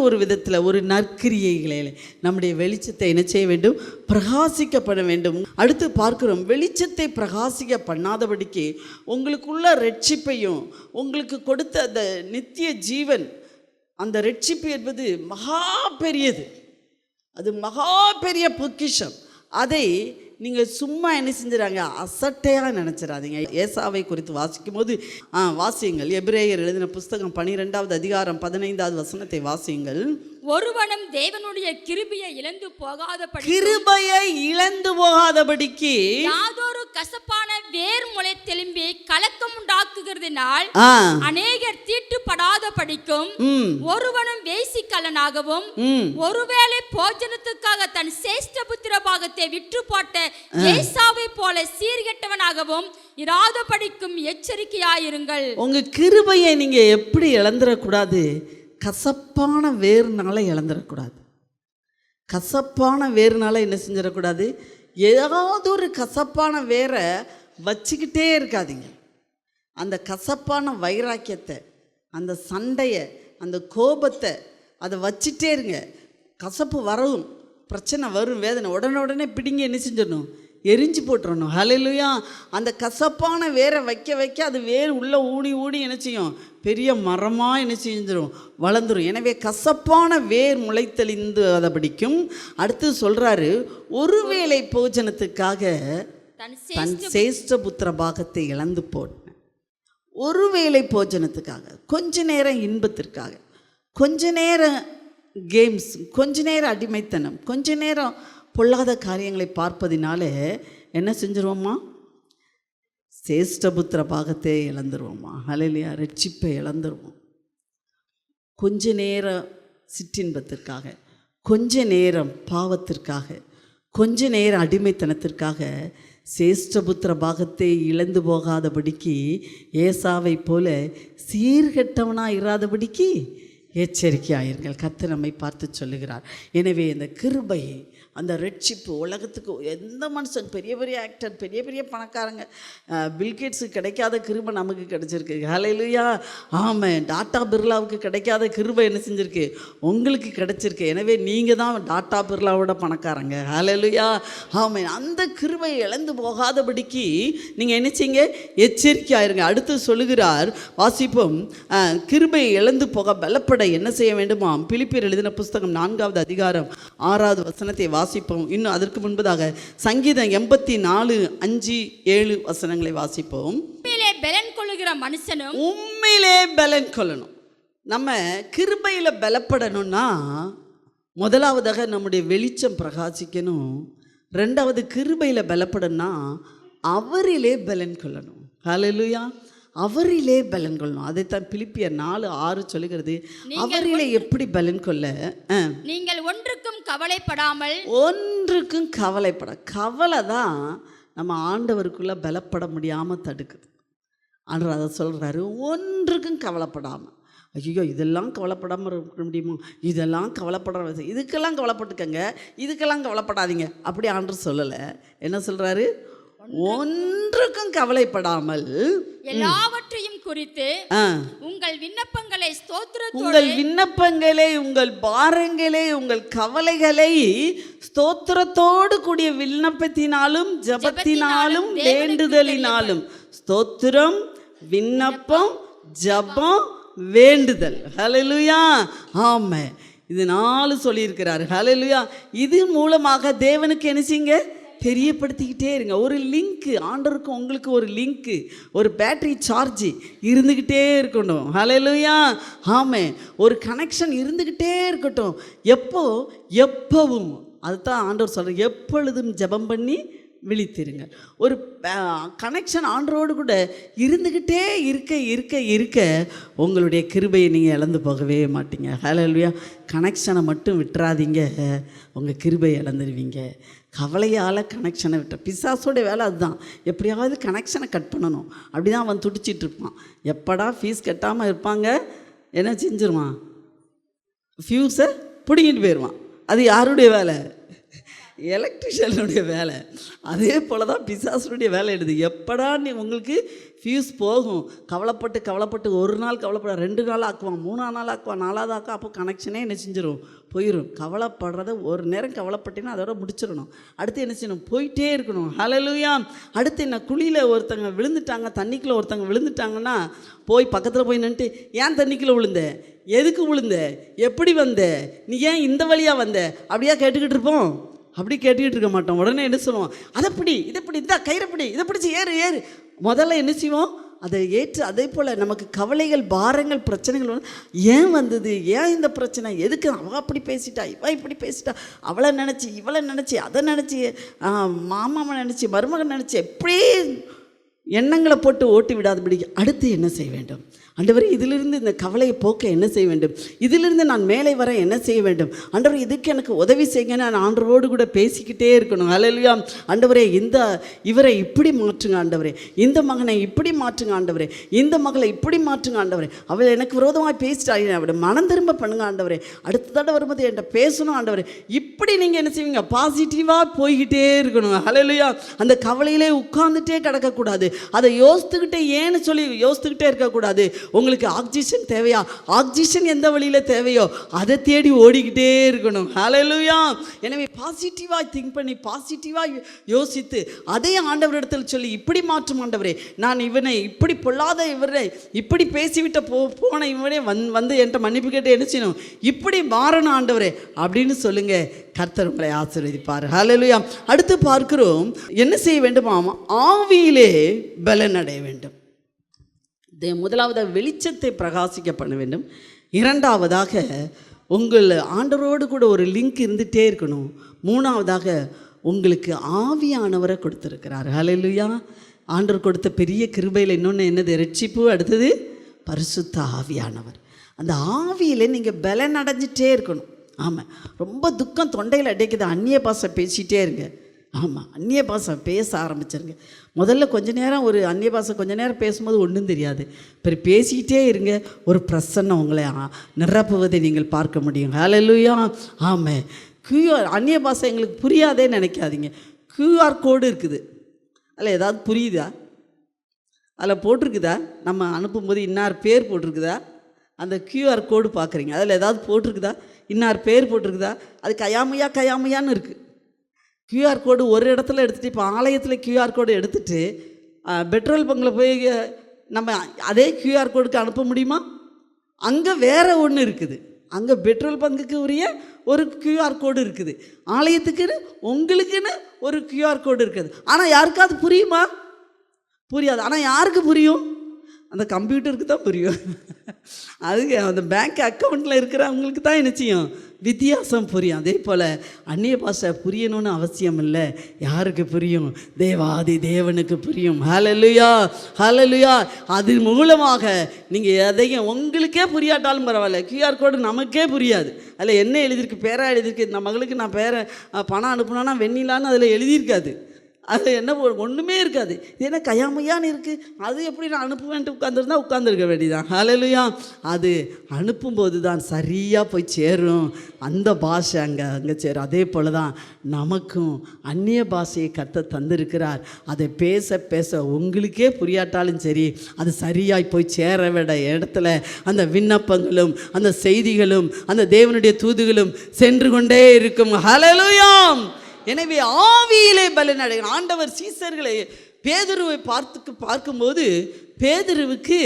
ஒரு விதத்தில் ஒரு நற்கிரியைகளில் நம்முடைய வெளிச்சத்தை என்ன செய்ய வேண்டும்? பிரகாசிக்கப்பட வேண்டும். அடுத்து பார்க்கிறோம், வெளிச்சத்தை பிரகாசிக்க பண்ணாதபடிக்கு உங்களுக்குள்ள ரட்சிப்பையும் உங்களுக்கு கொடுத்த அந்த நித்திய ஜீவன், அந்த ரட்சிப்பு என்பது மகா பெரியது. அது மகா பெரிய பொக்கிஷம். அதை நீங்கள் சும்மா என்ன செஞ்சுறாங்க, அசட்டையாக நினச்சிடாதீங்க. ஏசாவை குறித்து வாசிக்கும் போது வாசியுங்கள். எபிரேயர் எழுதின புஸ்தகம் 12வது அதிகாரம் 15வது வசனத்தை வாசியுங்கள். ஒருவனும் தேவனுடைய கிருபையை இழந்து போகாதபடிக்கு யாதொரு கசப்பான வேர் முளை தெலும்பி கலக்கம் உண்டாக்குகிறதுனால் அநேகர் தீட்டுப்படாத படிக்கும். ஒருவனும் வேசிக்கலனாகவும் ஒருவேளை போஜனத்துக்காக தன் சேஷ்ட புத்திர பாகத்தை விற்று போட்ட ஏசாவை போல சீர்கெட்டவனாகவும் இராத படிக்கும் எச்சரிக்கையாயிருங்கள். உங்க கிருபையை நீங்க எப்படி இழந்துடக்கூடாது? கசப்பான வேறுனால இழந்துடக்கூடாது. கசப்பான வேறுனால என்ன செஞ்சிடக்கூடாது? ஏதாவது ஒரு கசப்பான வேரை வச்சுக்கிட்டே இருக்காதீங்க. அந்த கசப்பான வைராக்கியத்தை, அந்த சண்டையை, அந்த கோபத்தை அதை வச்சுட்டே இருங்க. கசப்பு வரும், பிரச்சனை வரும், வேதனை உடனே பிடிங்க என்ன செஞ்சிடணும்? எரிஞ்சு போட்டுறணும். ஹல்லேலூயா. அந்த கசப்பான வேரை வைக்க அது வேர் உள்ளே ஊடி என்ன செய்யும்? பெரிய மரமாக என்ன செஞ்சிடும்? வளர்ந்துடும். எனவே கசப்பான வேர் முளைத்தெளிந்து அதை பிடிக்கும். அடுத்து சொல்கிறாரு, ஒருவேளை போஜனத்துக்காக தன் சேஷ்ட புத்திர பாகத்தை இழந்து போட்டேன். ஒருவேளை போஜனத்துக்காக, கொஞ்ச நேரம் இன்பத்திற்காக, கொஞ்ச நேரம் கேம்ஸ், கொஞ்ச நேரம் அடிமைத்தனம், கொஞ்ச நேரம் பொல்லாத காரியங்களை பார்ப்பதினால என்ன செஞ்சிருவோம்மா? சேஷ்டபுத்திர பாகத்தை இழந்துருவோம்மா. ஹல்லேலூயா. ரட்சிப்பை இழந்துருவோம். கொஞ்ச நேரம் சிற்றின்பத்திற்காக, கொஞ்ச நேரம் பாவத்திற்காக, கொஞ்ச நேரம் அடிமைத்தனத்திற்காக சேஷ்டபுத்திர பாகத்தை இழந்து போகாதபடிக்கு ஏசாவை போல சீர்கெட்டவனாக இராதபடிக்கு எச்சரிக்கையாயிருங்கள். கர்த்தர் நம்மை பார்த்து சொல்லுகிறார். எனவே இந்த கிருபை, அந்த ரட்சிப்பு உலகத்துக்கு எந்த மனுஷன், பெரிய பெரிய ஆக்டர், பெரிய பெரிய பணக்காரங்க, பில்கேட்ஸுக்கு கிடைக்காத கிருபை நமக்கு கிடைச்சிருக்கு. ஹல்லேலூயா. ஆமாம். டாட்டா பிர்லாவுக்கு கிடைக்காத கிருபை என்ன செஞ்சுருக்கு? உங்களுக்கு கிடைச்சிருக்கு. எனவே நீங்கள் தான் டாட்டா பிர்லாவோட பணக்காரங்க. ஹல்லேலூயா. ஆமாம். அந்த கிருபை இழந்து போகாதபடிக்கு நீங்கள் என்ன செய்யுங்க? எச்சரிக்கையாயிருங்க. அடுத்து சொல்லுகிறார், வாசிப்போம். கிருபை இழந்து போக பலப்பட என்ன செய்ய வேண்டுமாம்? பிலிப்பியர் எழுதின புஸ்தகம் 4வது அதிகாரம் 6வது வசனத்தை வாசிப்போம். இன்னும் அதற்கு முன்பதாக சங்கீதம் 84:5-7 வசனங்களை வாசிப்போம். உண்மையிலே பலன் கொள்ளுகிற மனுஷனும், உண்மையிலே பலன் கொள்ளணும். நம்ம கிருபையில் பலப்படணும்னா முதலாவதாக நம்முடைய வெளிச்சம் பிரகாசிக்கணும். ரெண்டாவது, கிருபையில் பலப்படணும்னா அவரிலே பலன் கொள்ளணும். ஹல்லேலூயா. அவரிலே பலன் கொள்ளணும். அதைத்தான் பிலிப்பியர் 4:6 சொல்லுகிறது. அவரிலே எப்படி பலன் கொள்ள? நீங்கள் ஒன்றுக்கும் கவலைப்படாமல். ஒன்றுக்கும் கவலை தான் நம்ம ஆண்டவருக்குள்ள பலப்பட முடியாமல் தடுக்குது. ஆண்டவர் அதை சொல்கிறாரு, ஒன்றுக்கும் கவலைப்படாமல். ஐயோ, இதெல்லாம் கவலைப்படாமல் இருக்க முடியுமா? இதெல்லாம் கவலைப்படுற, இதுக்கெல்லாம் கவலைப்பட்டுக்கங்க, இதுக்கெல்லாம் கவலைப்படாதீங்க. அப்படி ஆண்டவர் சொல்லலை. என்ன சொல்கிறாரு? ஒன்றுக்கும் கவலைப்படாமல் எல்லாவற்றையும் குறித்து உங்கள் விண்ணப்பங்களை உங்கள் பாரங்களை, உங்கள் கவலைகளை ஸ்தோத்திரத்தோடு கூடிய விண்ணப்பத்தினாலும் ஜபத்தினாலும் வேண்டுதலினாலும். ஸ்தோத்திரம், விண்ணப்பம், ஜபம், வேண்டுதல். ஹல்லேலூயா. ஆமென். இது 4 சொல்லியிருக்கிறார். ஹல்லேலூயா. இது மூலமாக தேவனுக்கு என்ன செய்யுங்க? தெரியப்படுத்திக்கிட்டே இருங்க. ஒரு லிங்க்கு, ஆண்டவருக்கு உங்களுக்கு ஒரு லிங்க்கு, ஒரு பேட்டரி சார்ஜ் இருந்துக்கிட்டே இருக்கட்டும். ஹல்லேலூயா. ஆமென். ஒரு கனெக்ஷன் இருந்துக்கிட்டே இருக்கட்டும். எப்பவும் அதுதான் ஆண்டவர் சொல்கிறார், எப்பொழுதும் ஜெபம் பண்ணி விழித்திருங்க. ஒரு கனெக்ஷன் ஆண்டவரோடு கூட இருந்துக்கிட்டே இருக்க உங்களுடைய கிருபையை நீங்கள் இழந்து போகவே மாட்டீங்க. ஹல்லேலூயா. கனெக்ஷனை மட்டும் விட்டுறாதீங்க, உங்கள் கிருபையை இழந்துருவீங்க. கவலையால் கனெக்ஷனை விட்ட பிசாசோடைய வேலை அதுதான். எப்படியாவது கனெக்ஷனை கட் பண்ணணும். அப்படி தான் அவன் துடிச்சிட்டு இருப்பான். எப்படா ஃபீஸ் கட்டாமல் இருப்பாங்க, என்ன செஞ்சிருவான்? ஃபியூஸை பிடிங்கிட்டு போயிடுவான். அது யாருடைய வேலை? எலக்ட்ரிஷியனுடைய வேலை. அதே போல் தான் பிசாசுடைய வேலை எடுது. எப்படா நீ உங்களுக்கு ஃபியூஸ் போகும், கவலைப்பட்டு ஒரு நாள் கவலைப்பட 2 நாள் ஆக்குவான், 3ஆம் நாள் ஆக்குவான், 4ஆவது ஆக்குவான். அப்போ கனெக்ஷனே என்ன செஞ்சிடும்? போயிடும். கவலைப்படுறத ஒரு நேரம் கவலைப்பட்டீங்கன்னா அதோட முடிச்சிடணும். அடுத்து என்ன செய்யணும்? போயிட்டே இருக்கணும். ஹல்லேலூயா. அடுத்து என்ன? குழியில் ஒருத்தங்க விழுந்துட்டாங்க, தண்ணிக்குள்ளே ஒருத்தங்க விழுந்துட்டாங்கன்னா போய் பக்கத்தில் போய் நின்றுட்டு, ஏன் தண்ணிக்குள்ளே விழுந்த, எதுக்கு விழுந்த, எப்படி வந்த, நீ ஏன் இந்த வழியாக வந்த, அப்படியா கேட்டுக்கிட்டு இருப்போம்? அப்படி கேட்டுக்கிட்டு இருக்க மாட்டோம். உடனே என்ன சொல்லுவோம்? அதைப்பிடி, இதைப்பிடி, இந்த கயிறைப்பிடி, இதை பிடிச்சி ஏறு. முதல்ல என்ன செய்வோம்? அதை ஏற்று. அதே போல் நமக்கு கவலைகள், பாரங்கள், பிரச்சனைகள் வந்து ஏன் வந்தது, ஏன் இந்த பிரச்சனை, எதுக்கு அவள் அப்படி பேசிட்டா, இவள் இப்படி பேசிட்டா, அவளை நினச்சி, இவளை நினச்சி, அதை நினச்சி, மாமாவை நினச்சி, மருமகன் நினச்சி, எப்படி எண்ணங்களை போட்டு ஓட்டி விடாதபடி அடுத்து என்ன செய்ய வேண்டும்? ஆண்டவரே, இதிலிருந்து இந்த கவலையை போக்க என்ன செய்ய வேண்டும்? இதிலிருந்து நான் மேலே வர என்ன செய்ய வேண்டும்? ஆண்டவரே, இதுக்கு எனக்கு உதவி செய்யுங்க. நான் ஆண்டவரோடு கூட பேசிக்கிட்டே இருக்கணும். ஹல்லேலூயா. ஆண்டவரே, இவரை இப்படி மாற்றுங்க ஆண்டவரே, இந்த மகனை இப்படி மாற்றுங்க ஆண்டவரே, இந்த மகளை இப்படி மாற்றுங்க ஆண்டவரே, அவள் எனக்கு விரோதமாக பேசிட்டா, அவளை மனம் திரும்ப பண்ணுங்க ஆண்டவரே, அடுத்த தடவை வரும்போது என்கிட்ட பேசணும் ஆண்டவரே. இப்படி நீங்கள் என்ன செய்வீங்க? பாசிட்டிவாக போய்கிட்டே இருக்கணும். ஹல்லேலூயா. அந்த கவலையிலே உட்கார்ந்துட்டே கிடக்கக்கூடாது. அதை யோசித்துக்கிட்டே இருக்கக்கூடாது. உங்களுக்கு ஆக்சிஜன் தேவையா? ஆக்சிஜன் எந்த வழியில் தேவையோ அதை தேடி ஓடிக்கிட்டே இருக்கணும். ஹல்லேலூயா. எனவே பாசிட்டிவாக திங்க் பண்ணி, பாசிட்டிவாக யோசித்து, அதே ஆண்டவரிடத்தில் சொல்லி, இப்படி மாற்றும் ஆண்டவரே, நான் இவனை இப்படி பொல்லாத, இவரை இப்படி பேசிவிட்ட போன இவனே வந்து என்கிட்ட மன்னிப்பு கேட்டு என்ன செய்யணும்? இப்படி மாறணும் ஆண்டவரே அப்படின்னு சொல்லுங்க. கர்த்தர் உங்களை ஆசீர்வதிப்பார். ஹல்லேலூயா. அடுத்து பார்க்கிறோம், என்ன செய்ய வேண்டுமாம்? ஆவியிலே பலன் அடைய வேண்டும். முதலாவதாக வெளிச்சத்தை பிரகாசிக்க பண்ண வேண்டும். இரண்டாவதாக உங்கள் ஆண்டவரோடு கூட ஒரு லிங்க் இருந்துகிட்டே இருக்கணும். மூணாவதாக உங்களுக்கு ஆவியானவரை கொடுத்துருக்கிறார். ஹல்லேலூயா. ஆண்டவர் கொடுத்த பெரிய கிருபையில் இன்னொன்று என்னது? ரட்சிப்பு. அடுத்தது பரிசுத்த ஆவியானவர். அந்த ஆவியில் நீங்கள் பலன் அடைஞ்சிட்டே இருக்கணும். ஆமாம். ரொம்ப துக்கம் தொண்டையில் அடைக்குது, அந்நிய பாஷை பேசிகிட்டே இருங்க. ஆமாம், அந்நிய பாஷை பேச ஆரம்பிச்சிருங்க. முதல்ல கொஞ்ச நேரம் ஒரு அந்நிய பாஷை கொஞ்ச நேரம் பேசும்போது ஒன்றும் தெரியாது. பிறகு பேசிக்கிட்டே இருங்க. ஒரு பிரசன்னம் உங்களை நிரப்புவதை நீங்கள் பார்க்க முடியும். ஹல்லேலூயா. ஆமாம். அந்நிய பாஷை எங்களுக்கு புரியாதே நினைக்காதீங்க. QR கோடு இருக்குது. அதில் ஏதாவது புரியுதா? அதில் போட்டிருக்குதா? நம்ம அனுப்பும்போது இன்னார் பேர் போட்டிருக்குதா? அந்த QR கோடு பார்க்குறீங்க, அதில் ஏதாவது போட்டிருக்குதா? இன்னார் பேர் போட்டிருக்குதா? அது கயாமையான்னு இருக்குது. QR கோடு ஒரு இடத்துல எடுத்துகிட்டு, இப்போ ஆலயத்தில் QR கோடு எடுத்துகிட்டு பெட்ரோல் பங்கில் போய் நம்ம அதே QR கோடுக்கு அனுப்ப முடியுமா? அங்கே வேறு ஒன்று இருக்குது. அங்கே பெட்ரோல் பங்குக்கு உரிய ஒரு QR கோடு இருக்குது, ஆலயத்துக்குன்னு உங்களுக்குன்னு ஒரு QR கோடு இருக்குது. ஆனால் யாருக்காவது புரியுமா? புரியாது. ஆனால் யாருக்கு புரியும்? அந்த கம்ப்யூட்டருக்கு தான் புரியும். அதுக்கு அந்த பேங்க் அக்கௌண்ட்டில் இருக்கிறவங்களுக்கு தான் என்ன செய்யும்? வித்தியாசம் புரியும். அதே போல் அந்நிய பாஷை புரியணும்னு அவசியம் இல்லை. யாருக்கு புரியும்? தேவாதி தேவனுக்கு புரியும். ஹல்லேலூயா. ஹல்லேலூயா. அது மூலமாக நீங்கள் எதையும் உங்களுக்கே புரியாட்டாலும் பரவாயில்ல. QR கோடு நமக்கே புரியாது. அதில் என்ன எழுதியிருக்கு? பேராக எழுதியிருக்கு. இந்த மகளுக்கு நான் பணம் அனுப்புனேன்னா வெண்ணிலான்னு அதில் எழுதியிருக்காது. அது என்ன ஒன்றுமே இருக்காது. இது என்ன கையாமையான்னு இருக்குது, அது எப்படி நான் அனுப்புவேன்ட்டு உட்காந்துருந்தா உட்காந்துருக்க வேண்டியதான். ஹல்லேலூயா. அது அனுப்பும்போது தான் சரியாக போய் சேரும். அந்த பாஷை அங்கே சேரும். அதே போல் தான் நமக்கும் அந்நிய பாஷையை கர்த்தர் தந்திருக்கிறார். அதை பேச பேச உங்களுக்கே புரியாட்டாலும் சரி, அது சரியாய் போய் சேர விட இடத்துல அந்த விண்ணப்பங்களும் அந்த செய்திகளும் அந்த தேவனுடைய தூதுகளும் சென்று கொண்டே இருக்கும். ஹல்லேலூயா. எனவே ஆவியிலே பலனடையணும். ஆண்டவர் சீசர்களை பேதுருவை பார்க்கும்போது பேதுருவுக்கு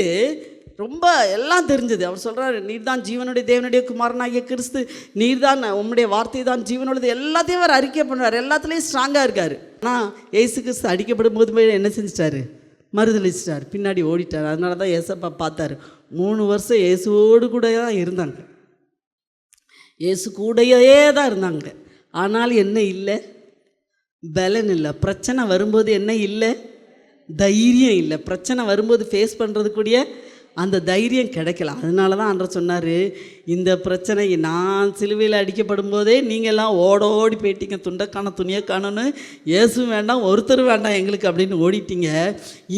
ரொம்ப எல்லாம் தெரிஞ்சது. அவர் சொல்கிறார், நீர் தான் ஜீவனுடைய தேவனுடைய குமாரனாகிய கிறிஸ்து, நீர் தான் உம்முடைய வார்த்தை தான் ஜீவனுள்ளது, எல்லாத்தையும் அவர் அறிக்கை பண்ணுவார், எல்லாத்துலேயும் ஸ்ட்ராங்காக இருக்கார். ஆனால் இயேசு கிறிஸ்து அடிக்கப்படும் போது என்ன செஞ்சிட்டாரு? மறுதளிச்சிட்டார், பின்னாடி ஓடிட்டார். அதனால தான் ஏசப்பா பார்த்தாரு. 3 வருஷம் இயேசுவோடு கூட தான் இருந்தாங்க, இயேசு கூடையே தான் இருந்தாங்க. ஆனால் என்ன இல்லை? பலன் இல்லை. பிரச்சனை வரும்போது என்ன இல்லை? தைரியம் இல்லை. பிரச்சனை வரும்போது ஃபேஸ் பண்ணுறதுக்கூடிய அந்த தைரியம் கிடைக்கல. அதனால தான் ஆண்டவர் சொன்னார், இந்த பிரச்சனை நான் சிலுவையில் அடிக்கப்படும் போதே நீங்கள்லாம் ஓடி போயிட்டீங்க, துண்டக்கான துணியை காணோன்னு, இயேசு வேண்டாம் ஒருத்தர் வேண்டாம் எங்களுக்கு அப்படின்னு ஓடிட்டீங்க.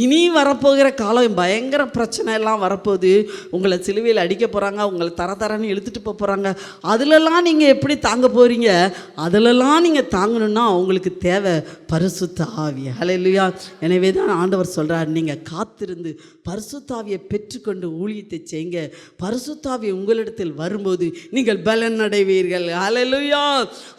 இனி வரப்போகிற காலம் பயங்கர பிரச்சனை எல்லாம் வரப்போகுது. உங்களை சிலுவையில் அடிக்க போகிறாங்க, உங்களை தரன்னு இழுத்துட்டு போகிறாங்க. அதிலெல்லாம் நீங்கள் எப்படி தாங்க போகிறீங்க? அதிலெல்லாம் நீங்கள் தாங்கணுன்னா உங்களுக்கு தேவை பரிசுத்த ஆவி. ஹல்லேலூயா. எனவே தான் ஆண்டவர் சொல்கிறார், நீங்கள் காத்திருந்து பரிசுத்த ஆவியை பெற்றுக்கொண்டு ஊழியத்தை செய்யுங்க. பரிசுத்த ஆவி உங்களிடத்தில் வரும்போது நீங்கள் பலன் அடைவீர்கள். ஹல்லேலூயா.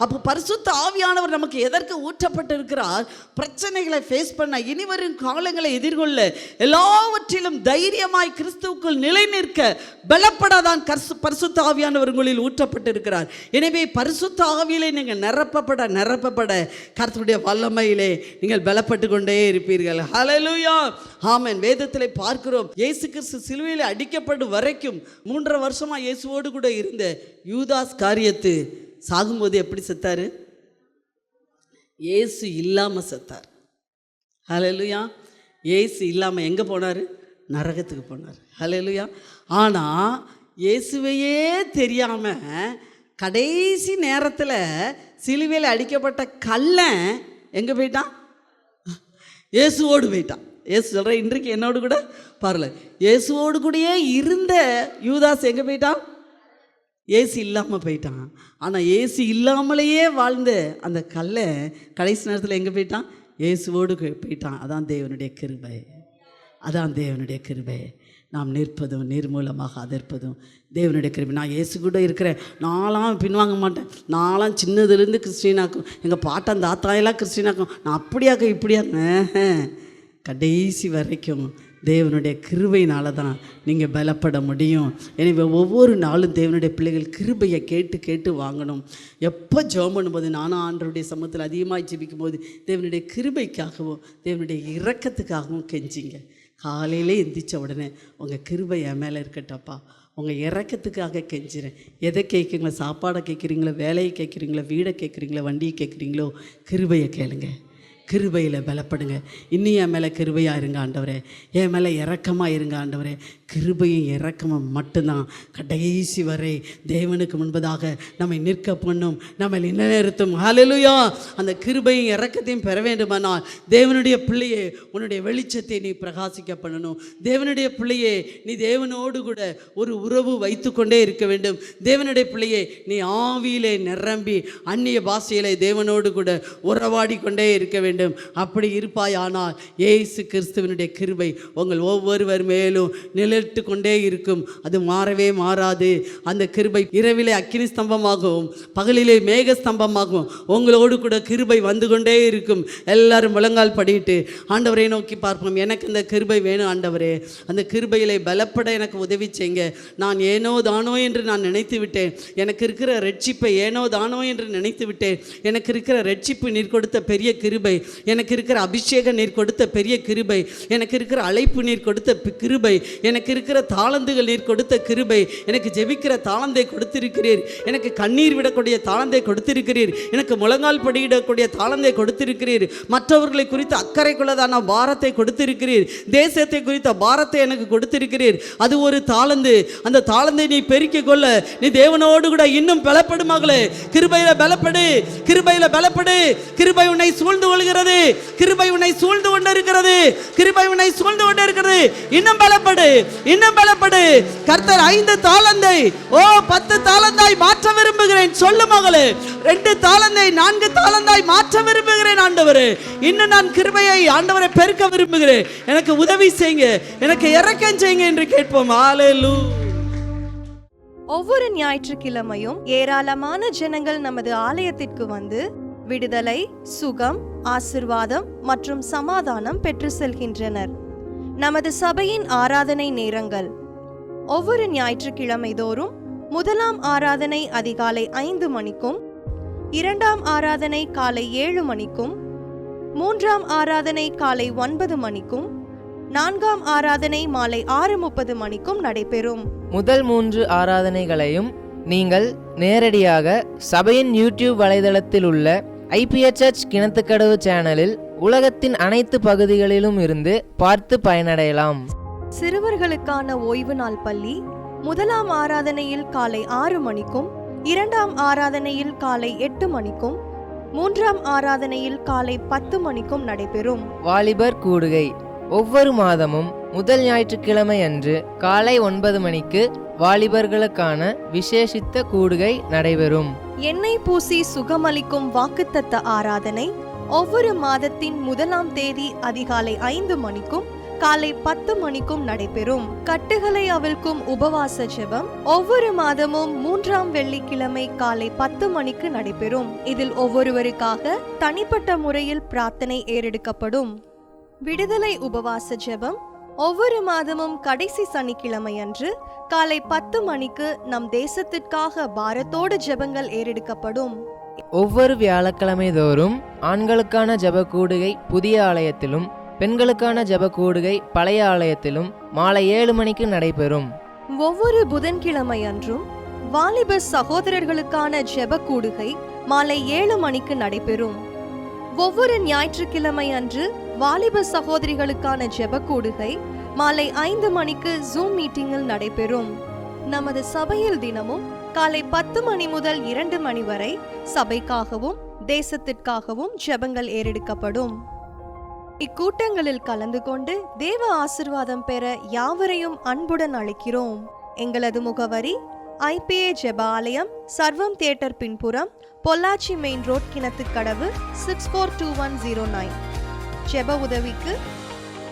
அப்போ பரிசுத்த ஆவியானவர் நமக்கு எதற்கு ஊற்றப்பட்டிருக்கிறார்? பிரச்சனைகளை ஃபேஸ் பண்ண, இனிவரும் காலங்களை எதிர்கொள்ள, எல்லாவற்றிலும் தைரியமாய் கிறிஸ்துவுக்குள் நிலை நிற்க பலப்படாதான் பரிசுத்த ஆவியானவர் உங்களில் ஊற்றப்பட்டிருக்கிறார். எனவே பரிசுத்த ஆவியிலே நீங்கள் நிரப்பப்பட கர்த்தருடைய வல்லமையிலே நீங்கள் பலப்பட்டு கொண்டே இருப்பீர்கள். ஹல்லேலூயா. ஆமென். வேதத்திலே பார்க்கிறோம், இயேசு கிறிஸ்து சிலுவையில் அடிக்கப்படும் வரைக்கும் 3.5 வருஷமா இயேசுவோடு கூட இருந்த யூதாஸ் காரியத்து சாகும்போது எப்படி செத்தாரு? இயேசு இல்லாம செத்தார். ஹல்லேலூயா. இயேசு இல்லாம எங்க போனாரு? நரகத்துக்கு போனார். ஹல்லேலூயா. ஆனா இயேசுவையே தெரியாம கடைசி நேரத்தில் சிலுவையில் அடிக்கப்பட்ட கள்ளன் எங்க போயிட்டான்? இயேசுவோடு போயிட்டான். இயேசு சொல்கிற, இன்றைக்கு என்னோடு கூட பாருல, இயேசுவோடு கூடயே இருந்த யூதாஸ் எங்கே போயிட்டான்? ஏசு இல்லாமல் போயிட்டான். ஆனால் ஏசு இல்லாமலேயே வாழ்ந்த அந்த கல்லை கடைசி நேரத்தில் எங்கே போயிட்டான்? இயேசுவோடு போயிட்டான். அதான் தேவனுடைய கிருபை. அதான் தேவனுடைய கிருபை. நாம் நிற்பதும் நிர்மூலமாக அதிர்ப்பதும் தேவனுடைய கிருபை. நான் இயேசு கூட இருக்கிறேன், நான்லாம் பின்வாங்க மாட்டேன், நான்லாம் சின்னதுலேருந்து கிறிஸ்டினாக்கும், எங்கள் பாட்டன் தாத்தாயெல்லாம் கிறிஸ்டினாக்கும், நான் அப்படியாக்க இப்படியாங்க. கடைசி வரைக்கும் தேவனுடைய கிருபையினால தான் நீங்கள் பலப்பட முடியும். எனவே ஒவ்வொரு நாளும் தேவனுடைய பிள்ளைகள் கிருபையை கேட்டு கேட்டு வாங்கணும். எப்போ ஜெபம் பண்ணும்போது, நானும் ஆண்டவருடைய சமூகத்தில் அதிகமாக ஜெபிக்கும் போது தேவனுடைய கிருபைக்காகவும் தேவனுடைய இரக்கத்துக்காகவும் கெஞ்சிங்க. காலையிலே எந்திரிச்ச உடனே உங்கள் கிருபை என் மேலே இருக்கட்டப்பா, உங்கள் இறக்கத்துக்காக கெஞ்சிறேன். எதை கேட்குறீங்களோ? சாப்பாடை கேட்குறீங்களோ? வேலையை கேட்குறீங்களோ? வீடை கேட்குறீங்களோ? வண்டியை கேட்குறீங்களோ? கிருபையை கேளுங்க. கிருபையில் பலப்படுங்க. இன்னும் என் மேலே கிருபையாக இருங்க ஆண்டவரே, என் மேலே இரக்கமாக இருங்க ஆண்டவரே. கிருபையும் இரக்கமும் மட்டும்தான் கடைசி வரை தேவனுக்கு முன்பதாக நம்மை நிற்க பண்ணும், நம்மை நிலைநிறுத்தும். ஹல்லேலூயா. அந்த கிருபையும் இரக்கத்தையும் பெற வேண்டுமானால் தேவனுடைய பிள்ளையே, உன்னுடைய வெளிச்சத்தை நீ பிரகாசிக்க பண்ணணும். தேவனுடைய பிள்ளையே, நீ தேவனோடு கூட ஒரு உறவு வைத்து கொண்டே இருக்க வேண்டும். தேவனுடைய பிள்ளையே, நீ ஆவியிலே நிரம்பி அந்நிய பாஷையிலே தேவனோடு கூட உறவாடி கொண்டே இருக்க வேண்டும். அப்படி இருப்பாயானால் இயேசு கிறிஸ்துவினுடைய கிருபை உங்கள் ஒவ்வொருவர் மேலும் நிலைத்து கொண்டே இருக்கும். அது மாறவே மாறாது. அந்த கிருபை இரவிலே அக்கினி ஸ்தம்பமாகவும் பகலிலே மேக ஸ்தம்பமாகவும் உங்களோடு கூட கிருபை வந்து கொண்டே இருக்கும். எல்லாரும் முழங்கால் படிட்டு ஆண்டவரை நோக்கி பார்ப்போம். எனக்கு இந்த கிருபை வேணும் ஆண்டவரே, அந்த கிருபையிலே பலப்பட எனக்கு உதவி செய்யுங்க. நான் ஏனோ தானோ என்று நான் நினைத்து விட்டேன். எனக்கு இருக்கிற ரட்சிப்பை ஏனோ தானோ என்று நினைத்து விட்டேன். எனக்கு இருக்கிற ரட்சிப்பு நீர் கொடுத்த பெரிய கிருபை, எனக்கு இருக்கிற அபிஷேகம் நீர் கொடுத்த பெரிய கிருபை, எனக்கு இருக்கிற அழைப்பு நீர் கொடுத்த கிருபை, எனக்கு எனக்கு இருக்கிற தாளந்துகள் நீர் கொடுத்த கிருபை, எனக்கு ஜெபிக்கிற தாளந்தை கொடுத்திருக்கிறீர், எனக்கு கண்ணீர் விடக்கூடிய தாளந்தை கொடுத்திருக்கிறீர், எனக்கு முழங்கால் படியிடக்கூடிய தாளந்தை கொடுத்திருக்கிறீர், மற்றவர்களை குறித்து அக்கறை கொள்ளதான பாரத்தை கொடுத்திருக்கிறீர், தேசத்தை குறித்த பாரத்தை எனக்கு கொடுத்திருக்கிறீர். அது ஒரு தாளந்து. அந்த தாளந்தை நீ பெருக்கிக் கொள்ள நீ தேவனோடு கூட இன்னும் பலப்படும் மகளே. கிருபையில பலப்படு, கிருபையில பலப்படு. கிருபை உன்னை சூழ்ந்து கொள்கிறது, கிருபை உன்னை சூழ்ந்து கொண்டு இருக்கிறது, கிருபை உன்னை சூழ்ந்து கொண்டு இருக்கிறது. இன்னும் பலப்படு, இன்னும் பலப்படு. கர்த்தர் 5 தாளந்தை 10 தாளந்தாய் மாற்ற விரும்புகிறேன் சொல்லு மகளே. 2 தாளந்தை 4 தாளந்தாய் மாற்ற விரும்புகிறேன் ஆண்டவரே. இன்னும் நான் கிருபையை ஆண்டவரை பெருக்க விரும்புகிறேன். எனக்கு உதவி செய்யுங்க, எனக்கு இரக்கம் செய்யுங்க என்று கேட்போம். ஹல்லேலூயா. ஒவ்வொரு ஞாயிற்றுக்கிழமையும் ஏராளமான ஜனங்கள் நமது ஆலயத்திற்கு வந்து விடுதலை, சுகம், ஆசிர்வாதம் மற்றும் சமாதானம் பெற்று செல்கின்றனர். நமது சபையின் ஆராதனை நேரங்கள்: ஒவ்வொரு ஞாயிற்றுக்கிழமை தோறும் முதலாம் ஆராதனை அதிகாலை 5 மணிக்கும், 2ஆம் ஆராதனை காலை 7 மணிக்கும், 3ஆம் ஆராதனை காலை 9 மணிக்கும், 4ஆம் ஆராதனை மாலை 6:30 மணிக்கும் நடைபெறும். முதல் 3 ஆராதனைகளையும் நீங்கள் நேரடியாக சபையின் யூடியூப் வலைதளத்தில் உள்ள IPHH கிணத்துக்கடவு சேனலில் உலகத்தின் அனைத்து பகுதிகளிலும் இருந்து பார்த்து பயனடையலாம். சிறுவர்களுக்கான ஓய்வு நாள் பள்ளி முதலாம் ஆராதனையில் காலை 6 மணிக்கும், 2ஆம் ஆராதனையில் காலை 8 மணிக்கும், 3ஆம் ஆராதனையில் காலை 10 மணிக்கும் நடைபெறும். வாலிபர் கூடுகை ஒவ்வொரு மாதமும் முதல் ஞாயிற்றுக்கிழமை அன்று காலை 9 மணிக்கு வாலிபர்களுக்கான விசேஷித்த கூடுகை நடைபெறும். எண்ணெய் பூசி சுகமளிக்கும் வாக்குத்தத்த ஆராதனை ஒவ்வொரு மாதத்தின் 1ஆம் தேதி அதிகாலை 5 மணிக்கும் காலை 10 மணிக்கும் நடைபெறும். கட்டுகளை அவிழ்க்கும் உபவாச ஜெபம் ஒவ்வொரு மாதமும் 3ஆம் வெள்ளிக்கிழமை காலை 10 மணிக்கு நடைபெறும். இதில் ஒவ்வொருவருக்காக தனிப்பட்ட முறையில் பிரார்த்தனை ஏறெடுக்கப்படும். விடுதலை உபவாச ஜெபம் ஒவ்வொரு மாதமும் கடைசி சனிக்கிழமை அன்று காலை 10 மணிக்கு நம் தேசத்திற்காக பாரத்தோடு ஜெபங்கள் ஏறெடுக்கப்படும். ஒவ்வொரு வியாழக்கிழமை தோறும் ஆண்களுக்கான ஜெப கூடுகை புதிய ஆலயத்திலும், பெண்களுக்கான ஜெப கூடுகை பழைய ஆலயத்திலும் மாலை 7 மணிக்கு நடைபெறும். ஒவ்வொரு புதன்கிழமை அன்றும் வாலிப சகோதரர்களுக்கான ஜெப கூடுகை மாலை 7 மணிக்கு நடைபெறும். ஒவ்வொரு ஞாயிற்றுக்கிழமை அன்று வாலிப சகோதரிகளுக்கான ஜெப கூடுகை மாலை 5 மணிக்கு ஜூம் மீட்டிங்கில் நடைபெறும். நமது சபையில் தினமும் காலை 10 மணி முதல் 2 மணி வரை சபைக்காகவும் தேசத்திற்காகவும் ஜெபங்கள் ஏறெடுக்கப்படும். இக்கூட்டங்களில் கலந்து கொண்டு தேவ ஆசிர்வாதம் பெற யாவரையும் அன்புடன் அழைக்கிறோம். எங்களது முகவரி: IPA ஜெப ஆலயம், சர்வம் தியேட்டர் பின்புறம், பொள்ளாச்சி மெயின் ரோட், கிணத்துக்கடவு, 642109. ஜெப உதவிக்கு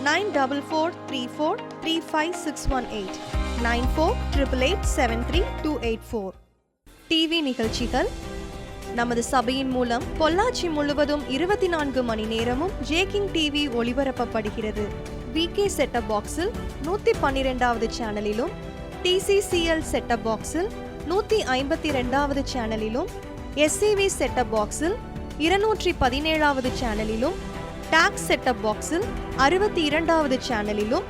9443435618 9488873284. டிவி நிகழ்ச்சிகள் நமது சபையின் மூலம் பொள்ளாச்சி முழுவதும் 24 மணி நேரமும் ஜேகிங் டிவி ஒளிபரப்பப்படுகிறது. VK செட்டப் பாக்ஸில் 112வது சேனலிலும், TCCL செட்டப் பாக்ஸில் 152வது சேனலிலும், SCV செட்டப் பாக்ஸில் 217வது சேனலிலும், டாக்ஸ் செட்டப் பாக்ஸில் 62வது சேனலிலும்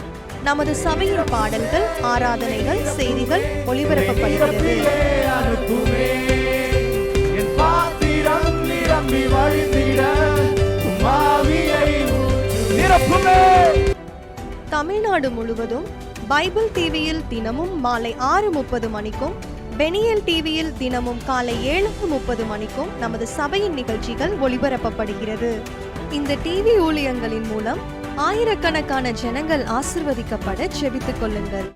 நமது சபையின் பாடல்கள், ஆராதனைகள், செய்திகள் ஒளிபரப்பப்படுகிறது. தமிழ்நாடு முழுவதும் பைபிள் டிவியில் தினமும் மாலை 6:30 மணிக்கும், பெனியல் டிவியில் தினமும் காலை 7:30 மணிக்கும் நமது சபையின் நிகழ்ச்சிகள் ஒளிபரப்பப்படுகிறது. இந்த டிவி ஊழியங்களின் மூலம் ஆயிரக்கணக்கான ஜனங்கள் ஆசிர்வதிக்கப்பட ஜெபித்துக் கொள்ளுங்கள்.